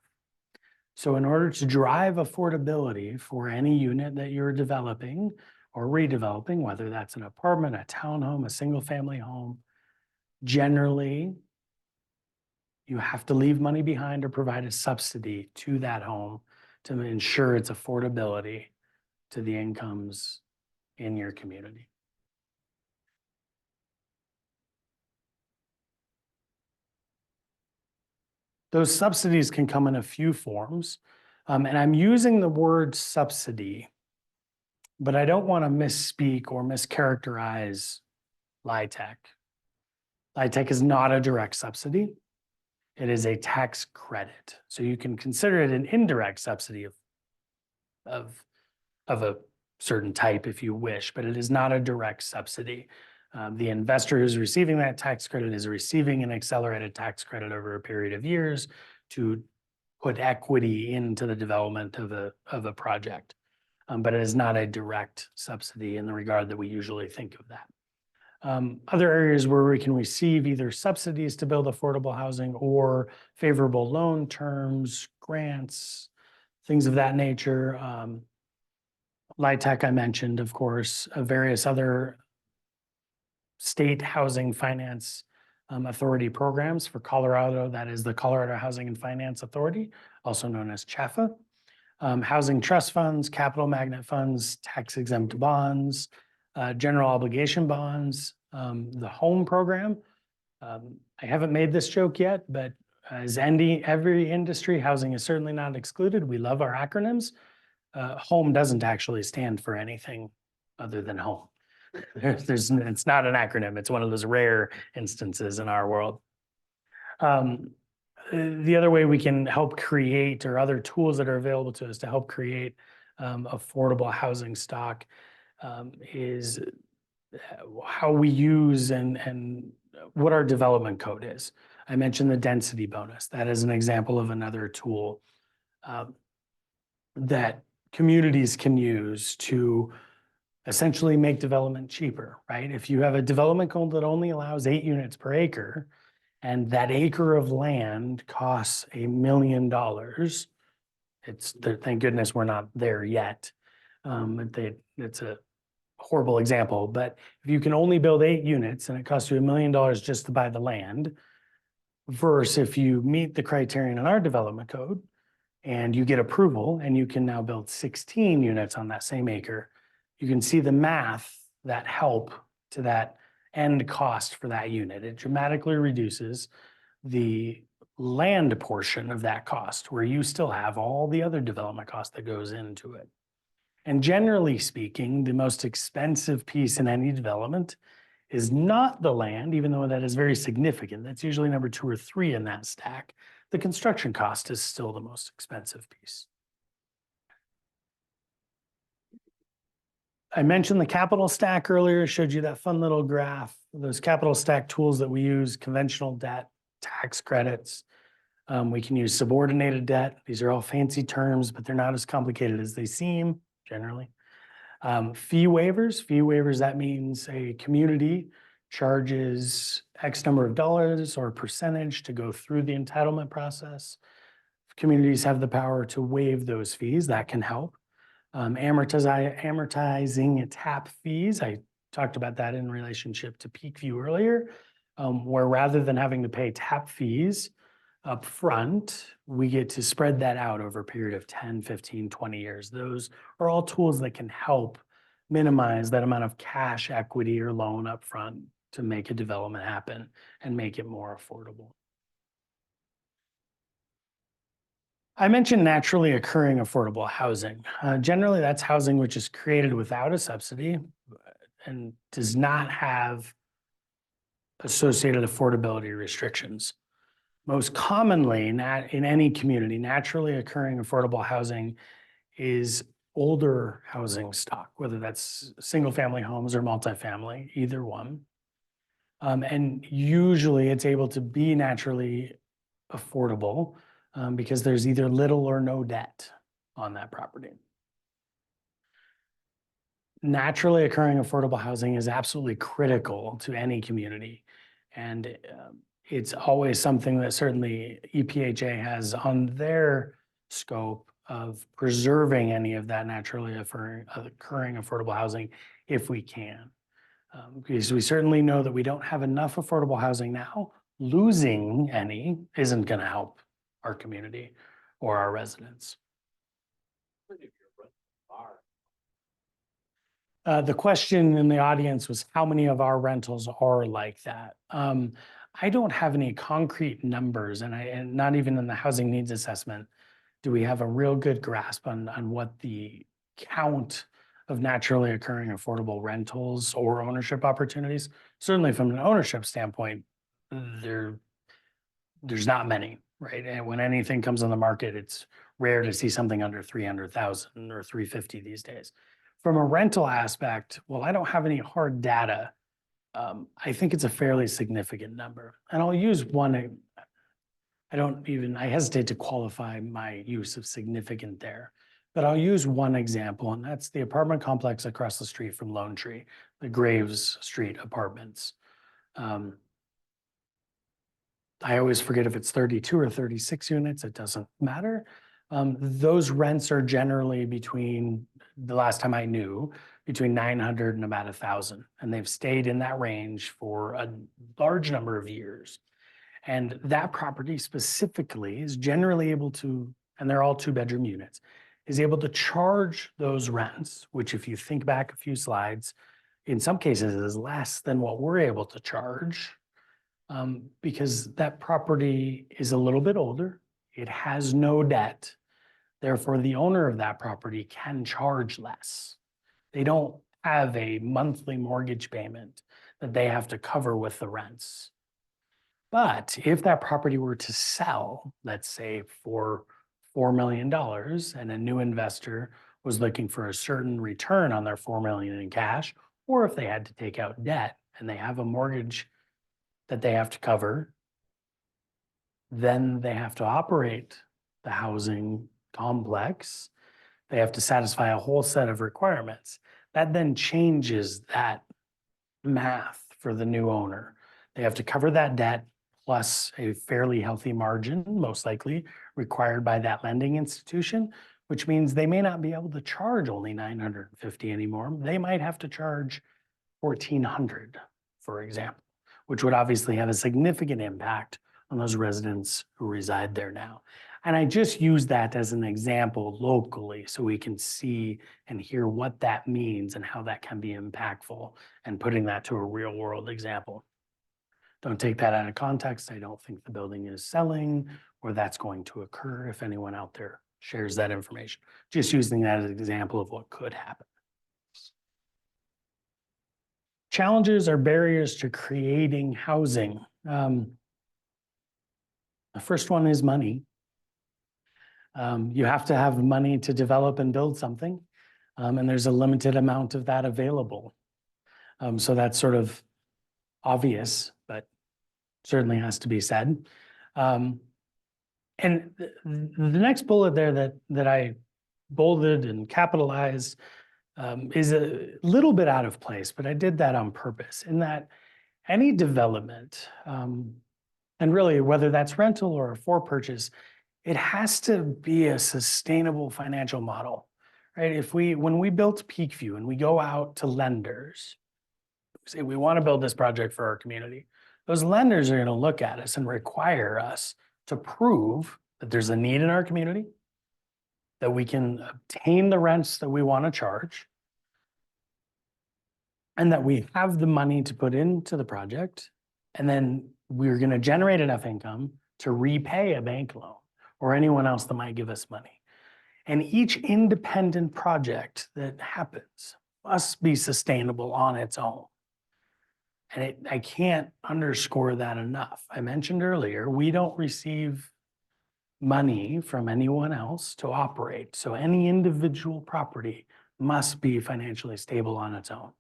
So in order to drive affordability for any unit that you're developing or redeveloping, whether that's an apartment, a townhome, a single family home, generally, you have to leave money behind or provide a subsidy to that home to ensure its affordability to the incomes in your community. Those subsidies can come in a few forms. And I'm using the word subsidy, but I don't want to misspeak or mischaracterize LIHTC. LIHTC is not a direct subsidy. It is a tax credit. So you can consider it an indirect subsidy of a certain type if you wish, but it is not a direct subsidy. The investor who's receiving that tax credit is receiving an accelerated tax credit over a period of years to put equity into the development of a project. But it is not a direct subsidy in the regard that we usually think of that. Other areas where we can receive either subsidies to build affordable housing or favorable loan terms, grants, things of that nature. LIHTC I mentioned, of course, various other state housing finance authority programs. For Colorado, that is the Colorado Housing and Finance Authority, also known as CHFA. Housing trust funds, capital magnet funds, tax exempt bonds, general obligation bonds, the home program. I haven't made this joke yet, but as every industry, housing is certainly not excluded. We love our acronyms. Home doesn't actually stand for anything other than home. It's not an acronym. It's one of those rare instances in our world. The other way we can help create, or other tools that are available to us to help create affordable housing stock, is how we use and what our development code is. I mentioned the density bonus. That is an example of another tool that communities can use to essentially make development cheaper, right? If you have a development code that only allows 8 units per acre, and that acre of land costs $1 million, thank goodness we're not there yet. It's a horrible example, but if you can only build 8 units and it costs you $1 million just to buy the land, versus if you meet the criterion in our development code and you get approval and you can now build 16 units on that same acre, you can see the math that help to that end cost for that unit. It dramatically reduces the land portion of that cost, where you still have all the other development cost that goes into it. And generally speaking, the most expensive piece in any development is not the land, even though that is very significant. That's usually number 2 or 3 in that stack. The construction cost is still the most expensive piece. I mentioned the capital stack earlier, showed you that fun little graph, those capital stack tools that we use: conventional debt, tax credits. We can use subordinated debt. These are all fancy terms, but they're not as complicated as they seem generally. Fee waivers, that means a community charges X number of dollars or percentage to go through the entitlement process. Communities have the power to waive those fees. That can help. Amortizing tap fees, I talked about that in relationship to peak view earlier, where rather than having to pay tap fees up front, we get to spread that out over a period of 10, 15, 20 years. Those are all tools that can help minimize that amount of cash equity or loan upfront to make a development happen and make it more affordable. I mentioned naturally occurring affordable housing. Generally, that's housing which is created without a subsidy and does not have associated affordability restrictions. Most commonly, in any community, naturally occurring affordable housing is older housing stock, whether that's single-family homes or multifamily, either one. And usually it's able to be naturally affordable because there's either little or no debt on that property. Naturally occurring affordable housing is absolutely critical to any community. And it's always something that certainly EPHA has on their scope of preserving any of that naturally occurring affordable housing if we can. Because we certainly know that we don't have enough affordable housing now. Losing any isn't going to help our community or our residents. The question in the audience was how many of our rentals are like that? I don't have any concrete numbers, and not even in the housing needs assessment do we have a real good grasp on what the count of naturally occurring affordable rentals or ownership opportunities. Certainly from an ownership standpoint, there's not many, right? And when anything comes on the market, it's rare to see something under 300,000 or 350 these days. From a rental aspect, well, I don't have any hard data. I think it's a fairly significant number. And I'll use one, I hesitate to qualify my use of significant there, but I'll use one example, and that's the apartment complex across the street from Lone Tree, the Graves Street Apartments. I always forget if it's 32 or 36 units, it doesn't matter. Those rents are generally between, the last time I knew, between 900 and about 1,000. And they've stayed in that range for a large number of years. And that property specifically is generally able to, and they're all 2-bedroom units, is able to charge those rents, which if you think back a few slides, in some cases is less than what we're able to charge. Because that property is a little bit older, it has no debt. Therefore, the owner of that property can charge less. They don't have a monthly mortgage payment that they have to cover with the rents. But if that property were to sell, let's say for $4 million, and a new investor was looking for a certain return on their $4 million in cash, or if they had to take out debt and they have a mortgage that they have to cover, then they have to operate the housing complex. They have to satisfy a whole set of requirements. That then changes that math for the new owner. They have to cover that debt plus a fairly healthy margin, most likely required by that lending institution, which means they may not be able to charge only $950 anymore. They might have to charge $1,400, for example, which would obviously have a significant impact on those residents who reside there now. And I just use that as an example locally so we can see and hear what that means and how that can be impactful, and putting that to a real world example. Don't take that out of context. I don't think the building is selling or that's going to occur if anyone out there shares that information. Just using that as an example of what could happen. Challenges or barriers to creating housing. The first one is money. You have to have money to develop and build something, and there's a limited amount of that available. So that's sort of obvious, but certainly has to be said. And the next bullet there that I bolded and capitalized is a little bit out of place, but I did that on purpose in that any development, and really whether that's rental or for purchase, it has to be a sustainable financial model, right? When we built Peakview and we go out to lenders, say we want to build this project for our community, those lenders are going to look at us and require us to prove that there's a need in our community, that we can obtain the rents that we want to charge, and that we have the money to put into the project, and then we're going to generate enough income to repay a bank loan or anyone else that might give us money. And each independent project that happens must be sustainable on its own. And I can't underscore that enough. I mentioned earlier, we don't receive money from anyone else to operate. So any individual property must be financially stable on its own.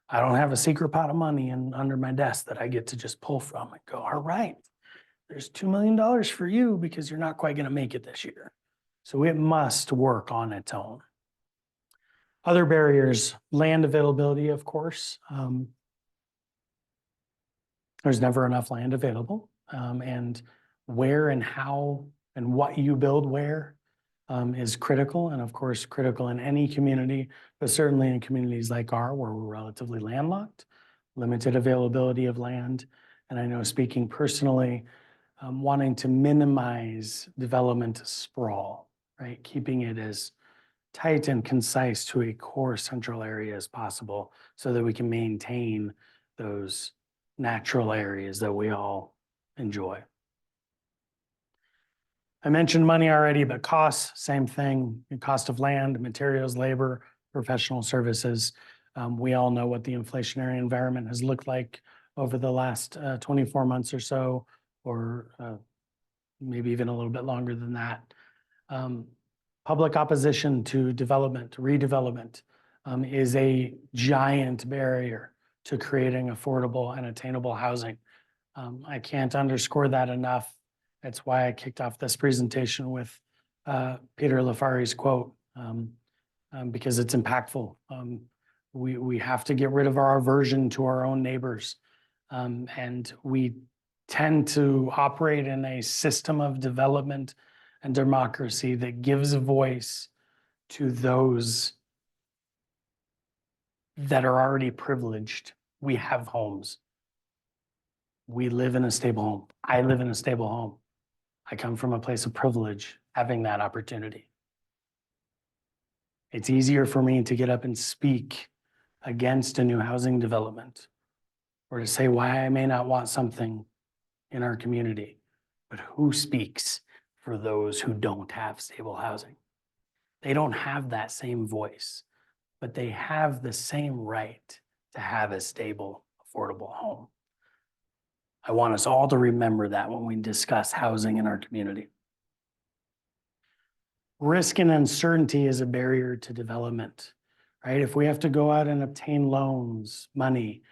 I don't have a secret pot of money under my desk that I get to just pull from and go, all right, there's $2 million for you because you're not quite going to make it this year. So it must work on its own. Other barriers, land availability, of course. There's never enough land available, and where and how and what you build where is critical, and of course critical in any community, but certainly in communities like ours where we're relatively landlocked, limited availability of land. And I know, speaking personally, wanting to minimize development sprawl, right? Keeping it as tight and concise to a core central area as possible so that we can maintain those natural areas that we all enjoy. I mentioned money already, but costs, same thing. The cost of land, materials, labor, professional services. We all know what the inflationary environment has looked like over the last 24 months or so, or maybe even a little bit longer than that. Public opposition to development, redevelopment, is a giant barrier to creating affordable and attainable housing. I can't underscore that enough. That's why I kicked off this presentation with Peter Lafari's quote, because it's impactful. We have to get rid of our aversion to our own neighbors. And we tend to operate in a system of development and democracy that gives a voice to those that are already privileged. We have homes. We live in a stable home. I live in a stable home. I come from a place of privilege, having that opportunity. It's easier for me to get up and speak against a new housing development or to say why I may not want something in our community. But who speaks for those who don't have stable housing? They don't have that same voice, but they have the same right to have a stable, affordable home. I want us all to remember that when we discuss housing in our community. Risk and uncertainty is a barrier to development, right? If we have to go out and obtain loans, money,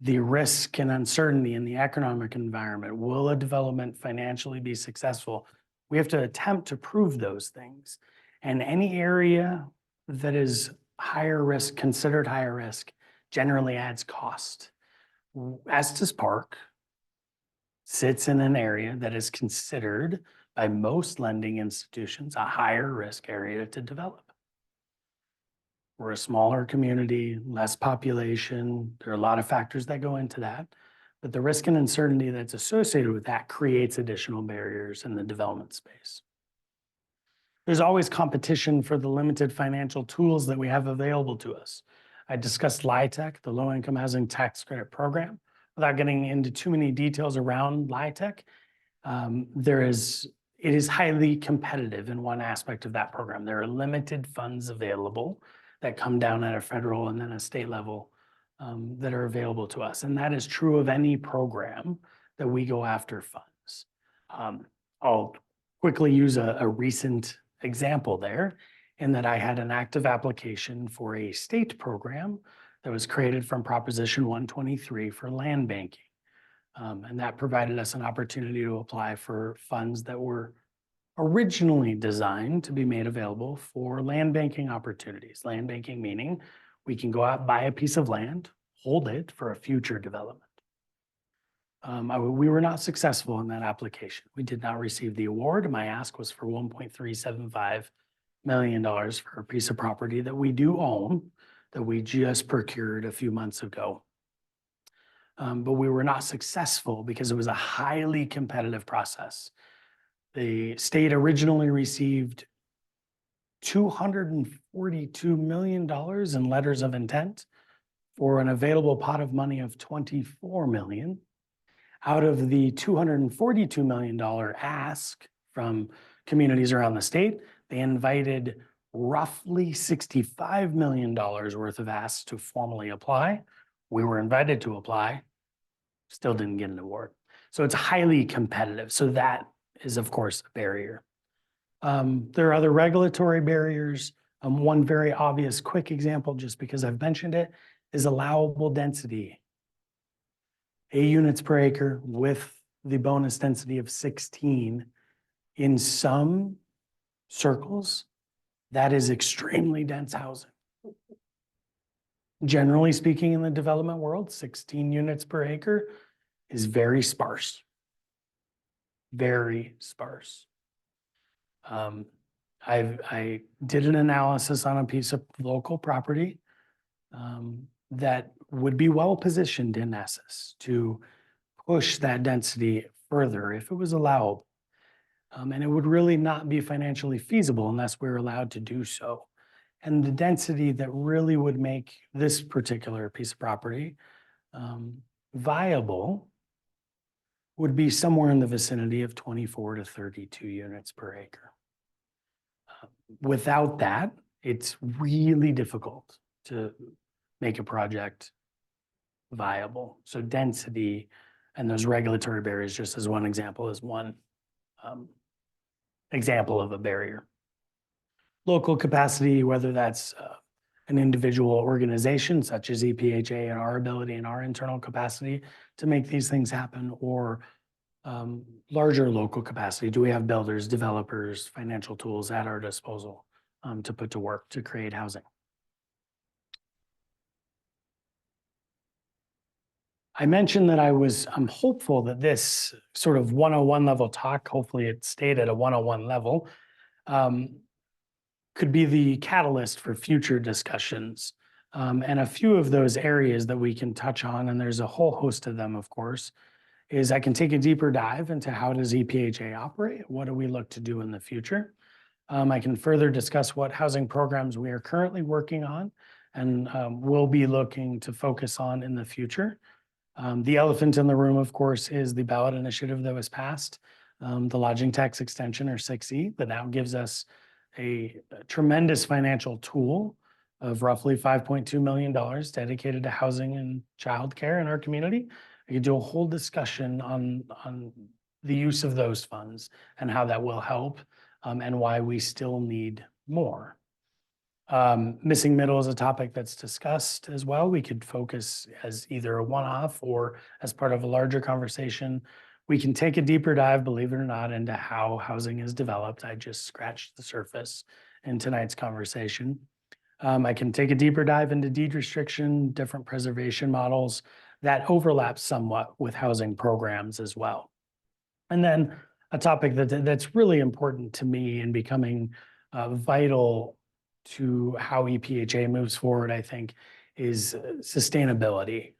the risk and uncertainty in the economic environment, will a development financially be successful? We have to attempt to prove those things. And any area that is higher risk, considered higher risk, generally adds cost. Estes Park sits in an area that is considered by most lending institutions a higher risk area to develop. We're a smaller community, less population. There are a lot of factors that go into that, but the risk and uncertainty that's associated with that creates additional barriers in the development space. There's always competition for the limited financial tools that we have available to us. I discussed LIHTC, the Low Income Housing Tax Credit Program. Without getting into too many details around LIHTC, it is highly competitive in one aspect of that program. There are limited funds available that come down at a federal and then a state level that are available to us. And that is true of any program that we go after funds. I'll quickly use a recent example there in that I had an active application for a state program that was created from Proposition 123 for land banking. And that provided us an opportunity to apply for funds that were originally designed to be made available for land banking opportunities. Land banking meaning we can go out, buy a piece of land, hold it for a future development. We were not successful in that application. We did not receive the award. My ask was for $1.375 million for a piece of property that we do own, that we just procured a few months ago. But we were not successful because it was a highly competitive process. The state originally received $242 million in letters of intent for an available pot of money of $24 million. Out of the $242 million ask from communities around the state, they invited roughly $65 million worth of asks to formally apply. We were invited to apply, still didn't get an award. So it's highly competitive. So that is, of course, a barrier. There are other regulatory barriers. One very obvious quick example, just because I've mentioned it, is allowable density. 8 units per acre with the bonus density of 16. In some circles, that is extremely dense housing. Generally speaking, in the development world, 16 units per acre is very sparse. Very sparse. I did an analysis on a piece of local property that would be well positioned in Estes to push that density further if it was allowable. And it would really not be financially feasible unless we were allowed to do so. And the density that really would make this particular piece of property viable would be somewhere in the vicinity of 24 to 32 units per acre. Without that, it's really difficult to make a project viable. So density and those regulatory barriers, just as one example, is one example of a barrier. Local capacity, whether that's an individual organization such as EPHA and our ability and our internal capacity to make these things happen, or larger local capacity. Do we have builders, developers, financial tools at our disposal to put to work to create housing? I mentioned that I'm hopeful that this sort of 101 level talk, hopefully it stayed at a 101 level, could be the catalyst for future discussions. And a few of those areas that we can touch on, and there's a whole host of them, of course, is I can take a deeper dive into how does EPHA operate? What do we look to do in the future? I can further discuss what housing programs we are currently working on and will be looking to focus on in the future. The elephant in the room, of course, is the ballot initiative that was passed, the lodging tax extension, or 6E, that now gives us a tremendous financial tool of roughly $5.2 million dedicated to housing and childcare in our community. We could do a whole discussion on the use of those funds and how that will help and why we still need more. Missing middle is a topic that's discussed as well. We could focus as either a one-off or as part of a larger conversation. We can take a deeper dive, believe it or not, into how housing is developed. I just scratched the surface in tonight's conversation. I can take a deeper dive into deed restriction, different preservation models that overlap somewhat with housing programs as well. And then a topic that's really important to me and becoming vital to how EPHA moves forward, I think, is sustainability.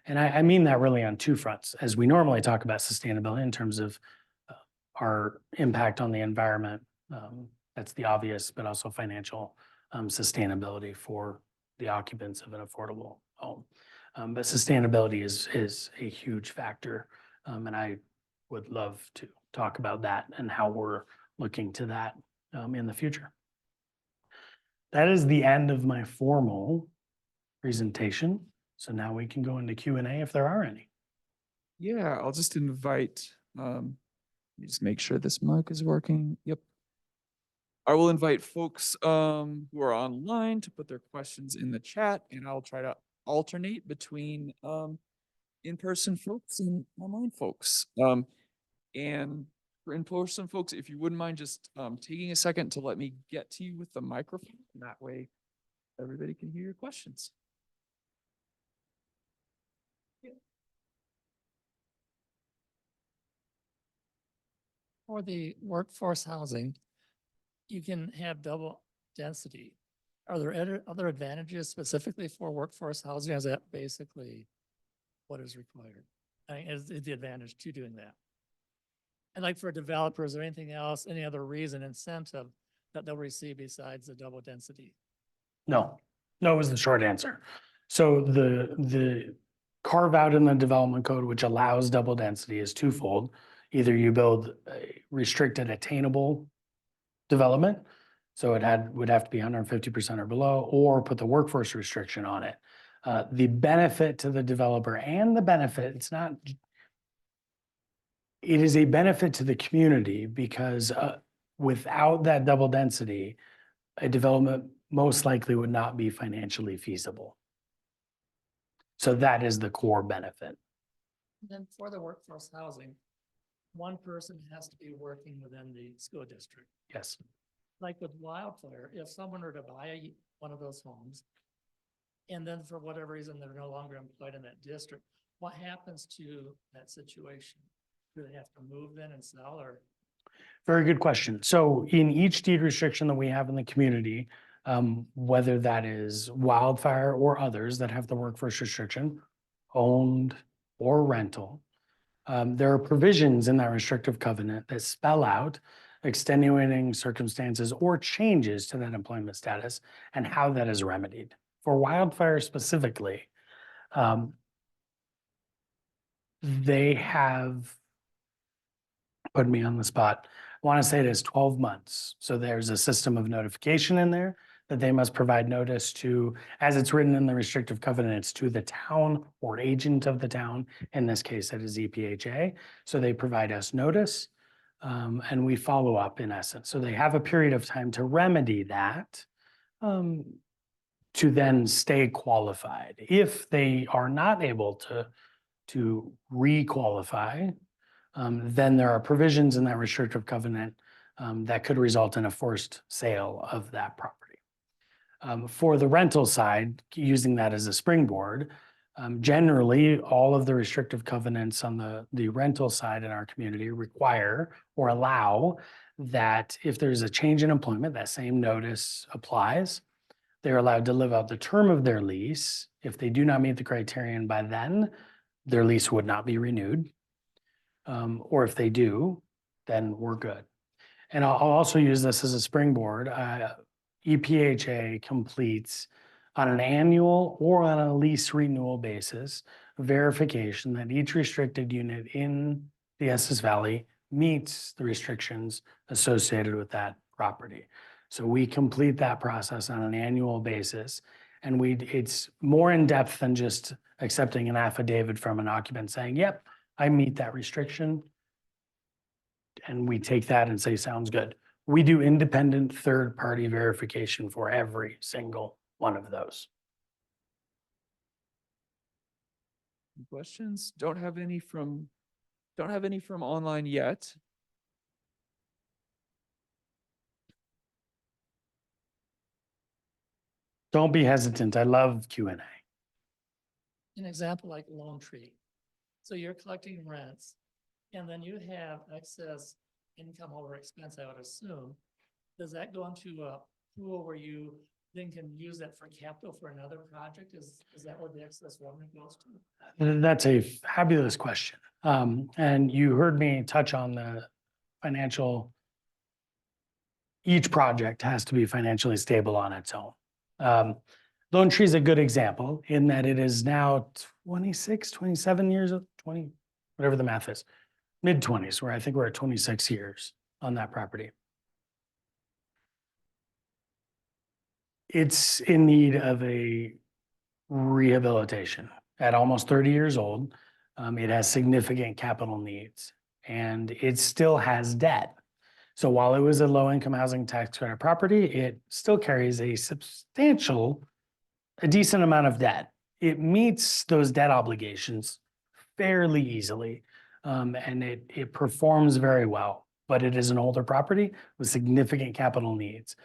And I mean that really on two fronts, as we normally talk about sustainability in terms of our impact on the environment. That's the obvious, but also financial sustainability for the occupants of an affordable home. But sustainability is a huge factor. And I would love to talk about that and how we're looking to that in the future. That is the end of my formal presentation. So now we can go into Q&A if there are any. Yeah, I'll just invite, let me just make sure this mic is working. Yep. I will invite folks who are online to put their questions in the chat, and I'll try to alternate between in-person folks and online folks. And For in-person folks, if you wouldn't mind just taking a second to let me get to you with the microphone. That way, everybody can hear your questions. For the workforce housing, you can have double density. Are there other advantages specifically for workforce housing? Is that basically what is required? I mean, is the advantage to doing that? And like for developers or anything else, any other reason, incentive that they'll receive besides the double density? No, no is the short answer. So the carve out in the development code, which allows double density, is twofold. Either you build a restricted attainable development, so would have to be 150% or below, or put the workforce restriction on it. The benefit to the developer and the benefit, it is a benefit to the community because without that double density, a development most likely would not be financially feasible. So that is the core benefit. Then for the workforce housing, one person has to be working within the school district. Yes. Like with wildfire, if someone were to buy one of those homes, and then for whatever reason, they're no longer employed in that district, what happens to that situation? Do they have to move then and sell, or? Very good question. So in each deed restriction that we have in the community, whether that is wildfire or others that have the workforce restriction, owned or rental, there are provisions in that restrictive covenant that spell out extenuating circumstances or changes to that employment status and how that is remedied. For wildfire specifically, they have put me on the spot. I want to say it is 12 months. So there's a system of notification in there that they must provide notice to, as it's written in the restrictive covenant, it's to the town or agent of the town. In this case, it is EPHA. So they provide us notice and we follow up in essence. So they have a period of time to remedy that, to then stay qualified. If they are not able to re-qualify, then there are provisions in that restrictive covenant that could result in a forced sale of that property. For the rental side, using that as a springboard, generally, all of the restrictive covenants on the rental side in our community require or allow that if there's a change in employment, that same notice applies. They're allowed to live out the term of their lease. If they do not meet the criterion by then, their lease would not be renewed. Or if they do, then we're good. And I'll also use this as a springboard. EPHA completes on an annual or on a lease renewal basis, verification that each restricted unit in the Estes Valley meets the restrictions associated with that property. So we complete that process on an annual basis. And it's more in depth than just accepting an affidavit from an occupant saying, yep, I meet that restriction. And we take that and say, sounds good. We do independent third-party verification for every single one of those. Any questions? Don't have any from online yet. Don't be hesitant. I love Q&A. An example like Lone Tree. So you're collecting rents and then you have excess income over expense, I would assume. Does that go into a pool where you then can use that for capital for another project? Is that where the excess revenue goes to? That's a fabulous question. And you heard me touch on the financial. Each project has to be financially stable on its own. Lone Tree is a good example in that it is now 26, 27 years, 20, whatever the math is, mid-20s, where I think we're at 26 years on that property. It's in need of a rehabilitation. At almost 30 years old, it has significant capital needs and it still has debt. So while it was a low-income housing tax credit property, it still carries a decent amount of debt. It meets those debt obligations fairly easily, and it performs very well. but it is an older property with significant capital needs.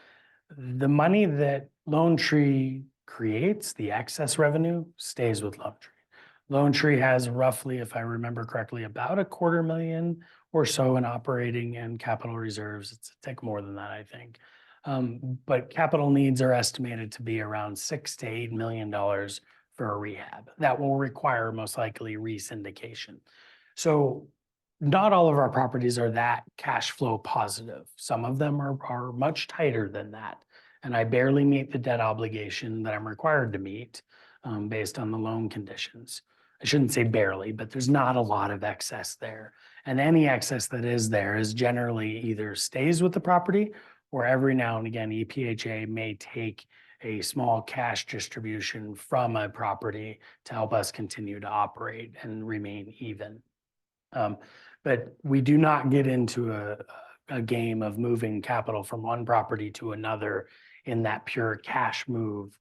The money that Lone Tree creates, the excess revenue, stays with Lone Tree. Lone Tree has roughly, if I remember correctly, about $250,000 or so in operating and capital reserves. It's a tick more than that, I think. But capital needs are estimated to be around $6 to $8 million for a rehab. That will require most likely re-syndication. So not all of our properties are that cash flow positive. Some of them are much tighter than that. And I barely meet the debt obligation that I'm required to meet based on the loan conditions. I shouldn't say barely, but there's not a lot of excess there. And any excess that is there is generally either stays with the property or every now and again, EPHA may take a small cash distribution from a property to help us continue to operate and remain even. But we do not get into a game of moving capital from one property to another in that pure cash move,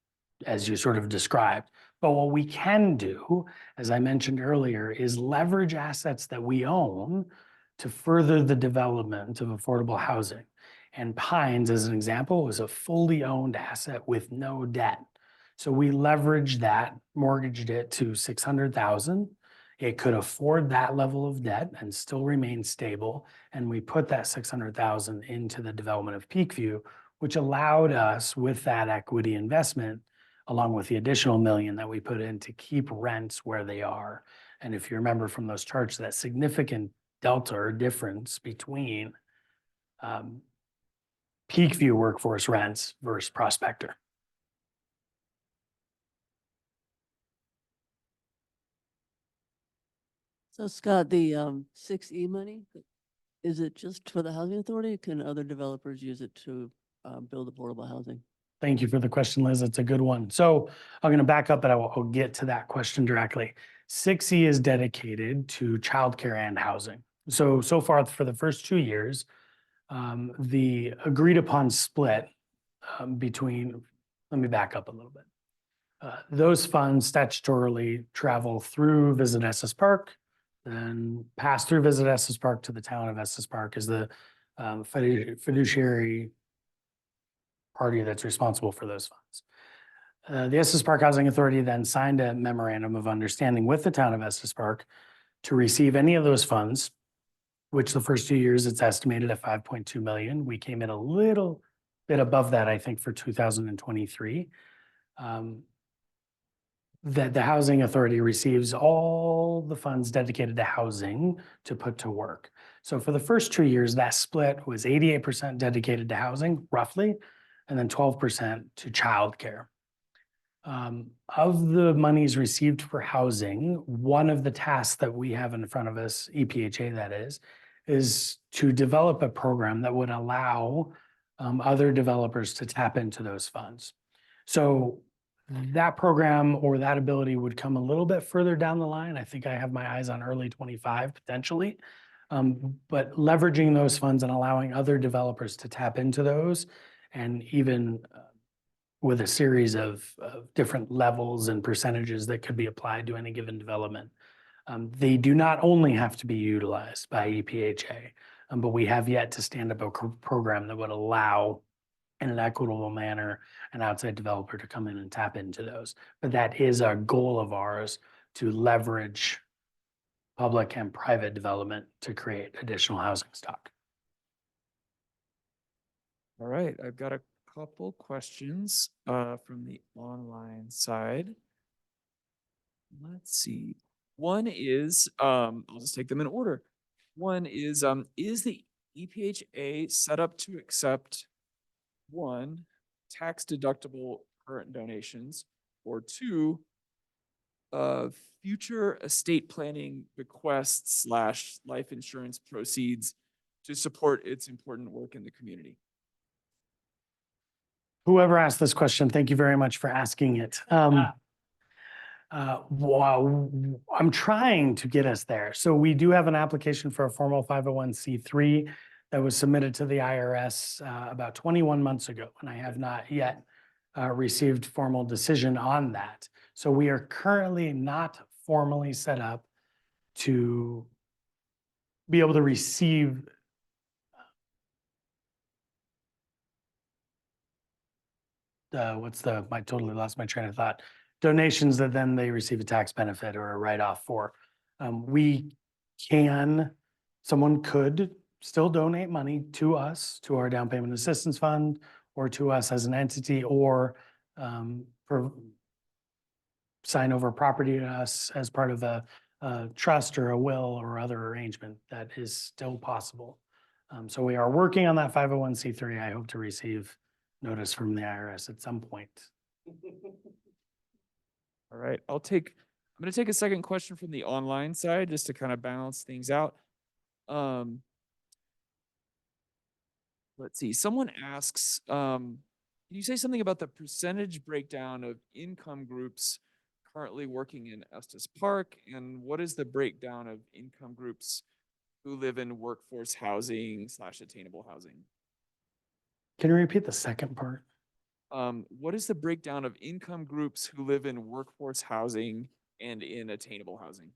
as you sort of described. But what we can do, as I mentioned earlier, is leverage assets that we own to further the development of affordable housing. And Pines, as an example, was a fully owned asset with no debt. So we leveraged that, mortgaged it to $600,000. It could afford that level of debt and still remain stable. And we put that $600,000 into the development of Peakview, which allowed us, with that equity investment, along with the additional $1 million that we put in, to keep rents where they are. And if you remember from those charts, that significant delta or difference between Peakview workforce rents versus Prospector. So Scott, the 6E money, is it just for the housing authority? Can other developers use it to build affordable housing? Thank you for the question, Liz. It's a good one. So I'm going to back up, but I'll get to that question directly. 6E is dedicated to childcare and housing. So far for the first 2 years, the agreed upon split between, let me back up a little bit. Those funds statutorily travel through Visit Estes Park, then pass through Visit Estes Park to the town of Estes Park as the fiduciary party that's responsible for those funds. The Estes Park Housing Authority then signed a memorandum of understanding with the town of Estes Park to receive any of those funds, which the first 2 years it's estimated at $5.2 million. We came in a little bit above that, I think, for 2023. That the Housing Authority receives all the funds dedicated to housing to put to work. So for the first 2 years, that split was 88% dedicated to housing, roughly, and then 12% to childcare. Of the monies received for housing, one of the tasks that we have in front of us, EPHA that is to develop a program that would allow other developers to tap into those funds. So that program or that ability would come a little bit further down the line. I think I have my eyes on early 25 potentially. But leveraging those funds and allowing other developers to tap into those, and even with a series of different levels and percentages that could be applied to any given development. They do not only have to be utilized by EPHA, but we have yet to stand up a program that would allow, in an equitable manner, an outside developer to come in and tap into those. But that is a goal of ours, to leverage public and private development to create additional housing stock. All right, I've got a couple questions from the online side. Let's see. One is, I'll just take them in order. One is the EPHA set up to accept, one, tax deductible current donations, or two, future estate planning bequests / life insurance proceeds to support its important work in the community? Whoever asked this question, thank you very much for asking it. I'm trying to get us there. So we do have an application for a formal 501c3 that was submitted to the IRS about 21 months ago, and I have not yet received formal decision on that. So we are currently not formally set up to be able to receive I totally lost my train of thought. Donations that then they receive a tax benefit or a write-off for. Someone could still donate money to us, to our down payment assistance fund, or to us as an entity, or sign over property to us as part of a trust or a will or other arrangement. That is still possible. So we are working on that 501c3. I hope to receive notice from the IRS at some point. All right, I'm gonna take a second question from the online side just to kind of balance things out. Let's see, someone asks, can you say something about the percentage breakdown of income groups currently working in Estes Park? And what is the breakdown of income groups who live in workforce housing / attainable housing? Can you repeat the second part? What is the breakdown of income groups who live in workforce housing and in attainable housing?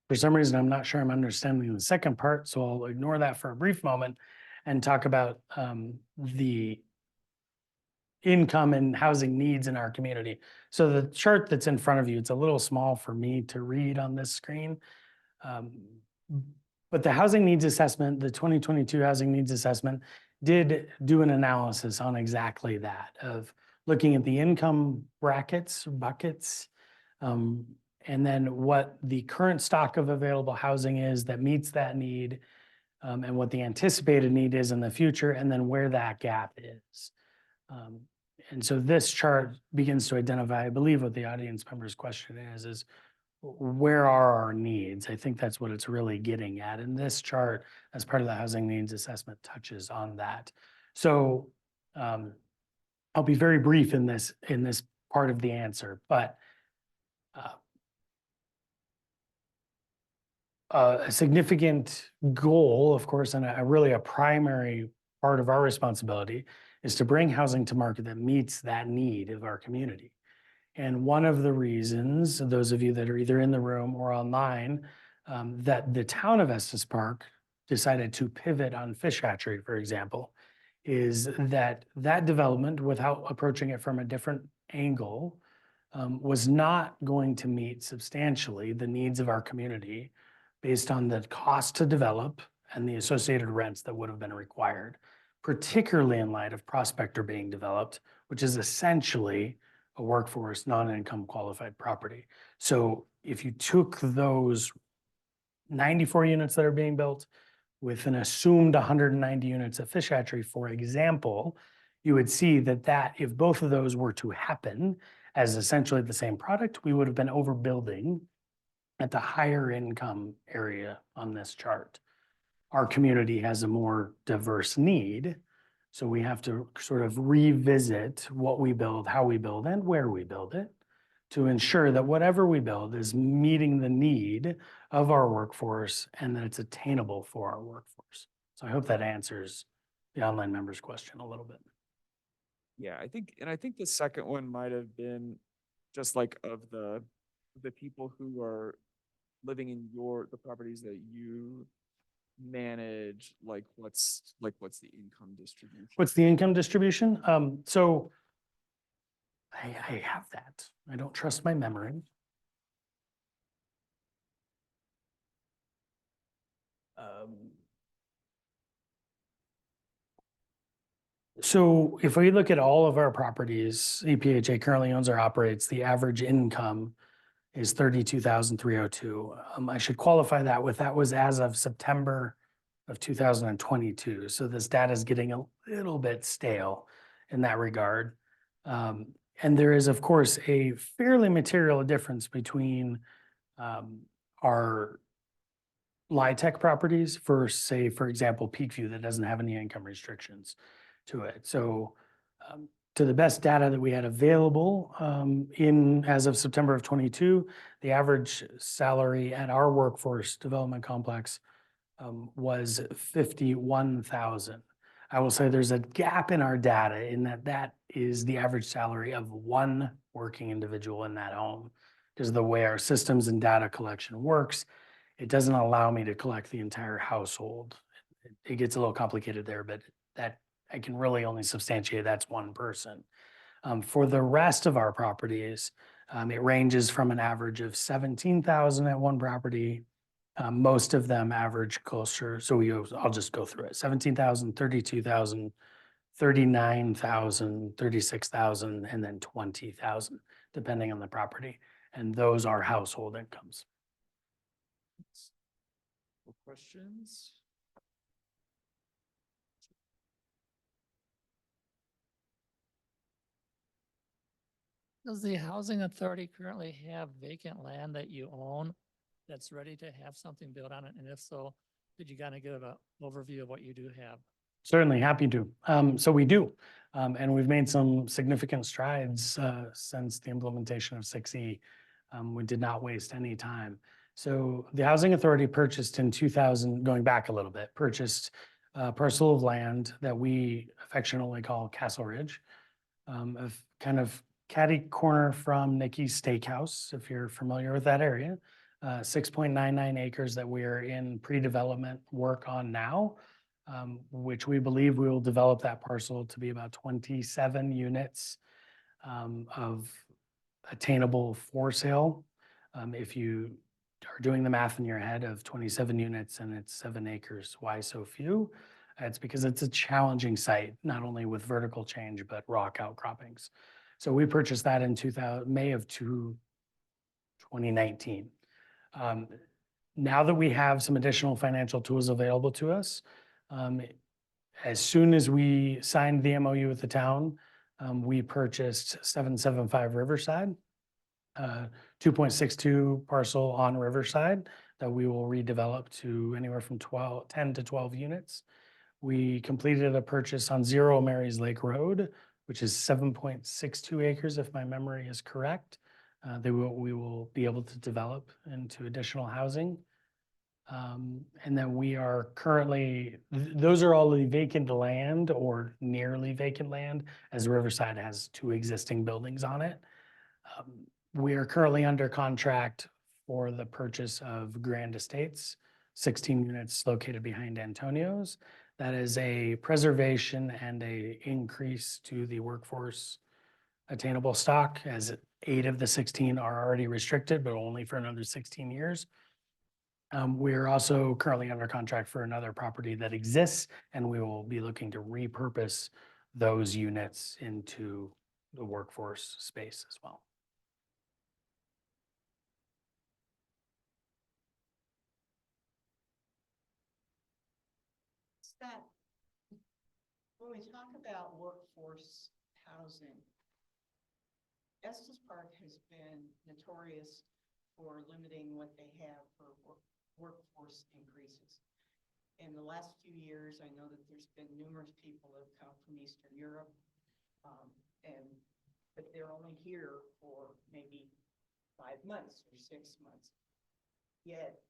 For some reason, I'm not sure I'm understanding the second part, so I'll ignore that for a brief moment and talk about the income and housing needs in our community. So the chart that's in front of you, it's a little small for me to read on this screen. But the housing needs assessment, the 2022 housing needs assessment, did do an analysis on exactly that, of looking at the income brackets, buckets, and then what the current stock of available housing is that meets that need, and what the anticipated need is in the future, and then where that gap is. And so this chart begins to identify, I believe what the audience member's question is where are our needs? I think that's what it's really getting at. And this chart, as part of the housing needs assessment, touches on that. So I'll be very brief in this part of the answer, but a significant goal, of course, and really a primary part of our responsibility is to bring housing to market that meets that need of our community. And one of the reasons, those of you that are either in the room or online, that the town of Estes Park decided to pivot on fish hatchery, for example, is that development, without approaching it from a different angle, was not going to meet substantially the needs of our community based on the cost to develop and the associated rents that would have been required, particularly in light of Prospector being developed, which is essentially a workforce, non-income qualified property. So if you took those 94 units that are being built with an assumed 190 units of fish hatchery, for example, you would see that if both of those were to happen as essentially the same product, we would have been overbuilding at the higher income area on this chart. Our community has a more diverse need, so we have to sort of revisit what we build, how we build, and where we build it to ensure that whatever we build is meeting the need of our workforce and that it's attainable for our workforce. So I hope that answers the online members' question a little bit. Yeah, I think the second one might have been just like of the people who are living in the properties that you manage, like what's the income distribution? What's the income distribution? So I have that. I don't trust my memory. So if we look at all of our properties, EPHA currently owns or operates, the average income is $32,302. I should qualify that was as of September of 2022. So this data is getting a little bit stale in that regard. And there is, of course, a fairly material difference between our LIHTC properties for, say, for example, Peakview that doesn't have any income restrictions to it. So to the best data that we had available as of September of 22, the average salary at our workforce development complex was $51,000. I will say there's a gap in our data in that is the average salary of one working individual in that home, because of the way our systems and data collection works. it doesn't allow me to collect the entire household. It gets a little complicated there, but that I can really only substantiate that's one person. For the rest of our properties, it ranges from an average of 17,000 at one property. Most of them average closer, so I'll just go through it. 17,000, 32,000, 39,000, 36,000, and then 20,000, depending on the property. And those are household incomes. Questions? Does the housing authority currently have vacant land that you own that's ready to have something built on it? And if so, could you kind of give an overview of what you do have? Certainly happy to. So we do. And we've made some significant strides since the implementation of 6E. We did not waste any time. So the Housing Authority purchased in 2000, going back a little bit, purchased a parcel of land that we affectionately call Castle Ridge, of kind of catty corner from Nikki's Steakhouse, if you're familiar with that area. 6.99 acres that we are in pre-development work on now, which we believe we will develop that parcel to be about 27 units of attainable for sale. If you are doing the math in your head of 27 units and it's 7 acres, why so few? It's because it's a challenging site, not only with vertical change, but rock outcroppings. So we purchased that in May of 2019. Now that we have some additional financial tools available to us, as soon as we signed the MOU with the town, we purchased 775 Riverside, 2.62 parcel on Riverside that we will redevelop to anywhere from 10 to 12 units. We completed a purchase on 0 Mary's Lake Road, which is 7.62 acres, if my memory is correct. We will be able to develop into additional housing. And then we are currently, those are all the vacant land or nearly vacant land, as Riverside has 2 existing buildings on it. We are currently under contract for the purchase of Grand Estates, 16 units located behind Antonio's. That is a preservation and a increase to the workforce attainable stock, as 8 of the 16 are already restricted, but only for another 16 years. We're also currently under contract for another property that exists, and we will be looking to repurpose those units into the workforce space as well. Scott, when we talk about workforce housing, Estes Park has been notorious for limiting what they have for workforce increases. In the last few years, I know that there's been numerous people that have come from Eastern Europe, but they're only here for maybe 5 months or 6 months. Yet,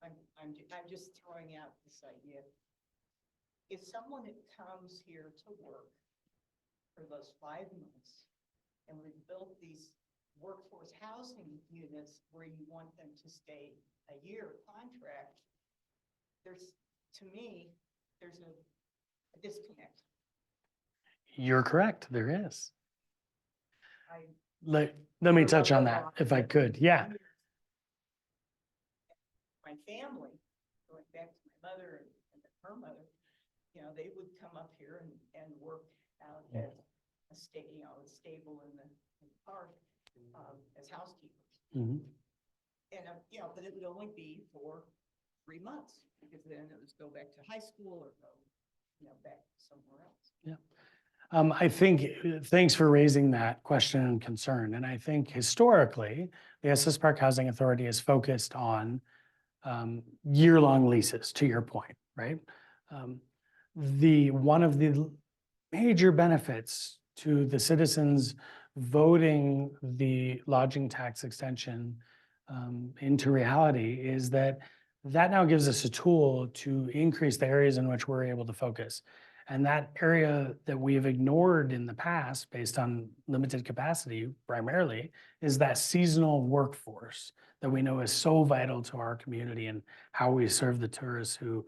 I'm just throwing out this idea. If someone that comes here to work for those 5 months, and we've built these workforce housing units where you want them to stay a year contract, to me, there's a disconnect. You're correct, there is. Let me touch on that if I could. Yeah. My family, going back to my mother and her mother, they would come up here and work out at a stable in the park as housekeepers. Mhm. And, but it would only be for 3 months, because then it was go back to high school or go, back somewhere else. Yeah. I think, thanks for raising that question and concern. And I think historically, the Estes Park Housing Authority is focused on year-long leases, to your point, right? One of the major benefits to the citizens voting the lodging tax extension into reality is that now gives us a tool to increase the areas in which we're able to focus. And that area that we have ignored in the past, based on limited capacity primarily, is that seasonal workforce that we know is so vital to our community and how we serve the tourists who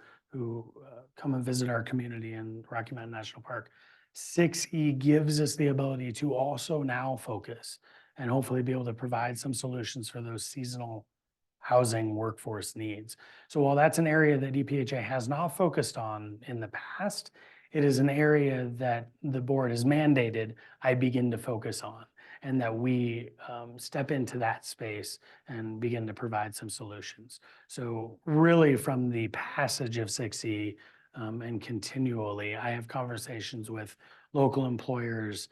come and visit our community in Rocky Mountain National Park. 6E gives us the ability to also now focus and hopefully be able to provide some solutions for those seasonal housing workforce needs. So while that's an area that EPHA has not focused on in the past, it is an area that the board has mandated I begin to focus on, and that we step into that space and begin to provide some solutions. So really from the passage of 6E and continually, I have conversations with local employers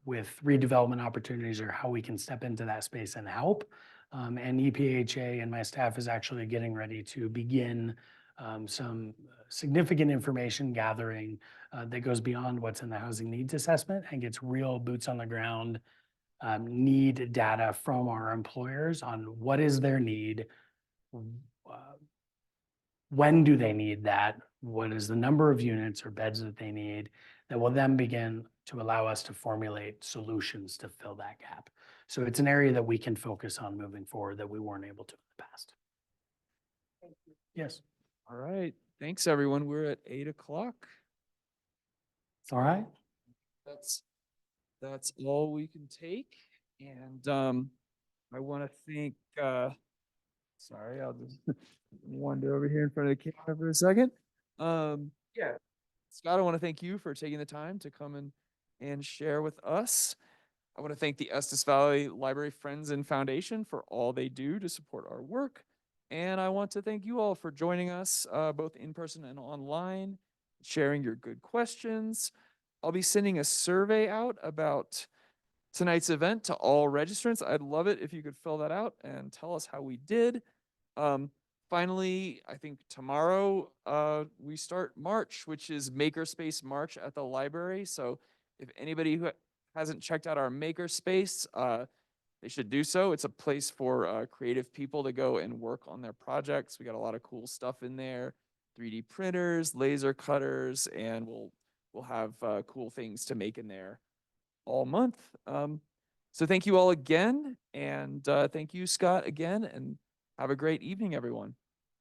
with redevelopment opportunities or how we can step into that space and help. And EPHA and my staff is actually getting ready to begin some significant information gathering that goes beyond what's in the housing needs assessment and gets real boots on the ground need data from our employers on what is their need, when do they need that, what is the number of units or beds that they need, that will then begin to allow us to formulate solutions to fill that gap. So it's an area that we can focus on moving forward that we weren't able to in the past. Yes, All right. Thanks, everyone. We're at 8 o'clock. all right. That's all we can take. And I want to thank sorry, I'll just wander over here in front of the camera for a second. Yeah, Scott, I want to thank you for taking the time to come and share with us. I want to thank the Estes Valley Library Friends and Foundation for all they do to support our work. And I want to thank you all for joining us both in person and online, sharing your good questions. I'll be sending a survey out about tonight's event to all registrants. I'd love it if you could fill that out and tell us how we did. Finally, I think tomorrow we start March, which is Makerspace March at the library. So if anybody who hasn't checked out our Makerspace, they should do so. It's a place for creative people to go and work on their projects. We got a lot of cool stuff in there, 3D printers, laser cutters, and we'll have cool things to make in there all month. So thank you all again, and thank you, Scott, again, and have a great evening, everyone.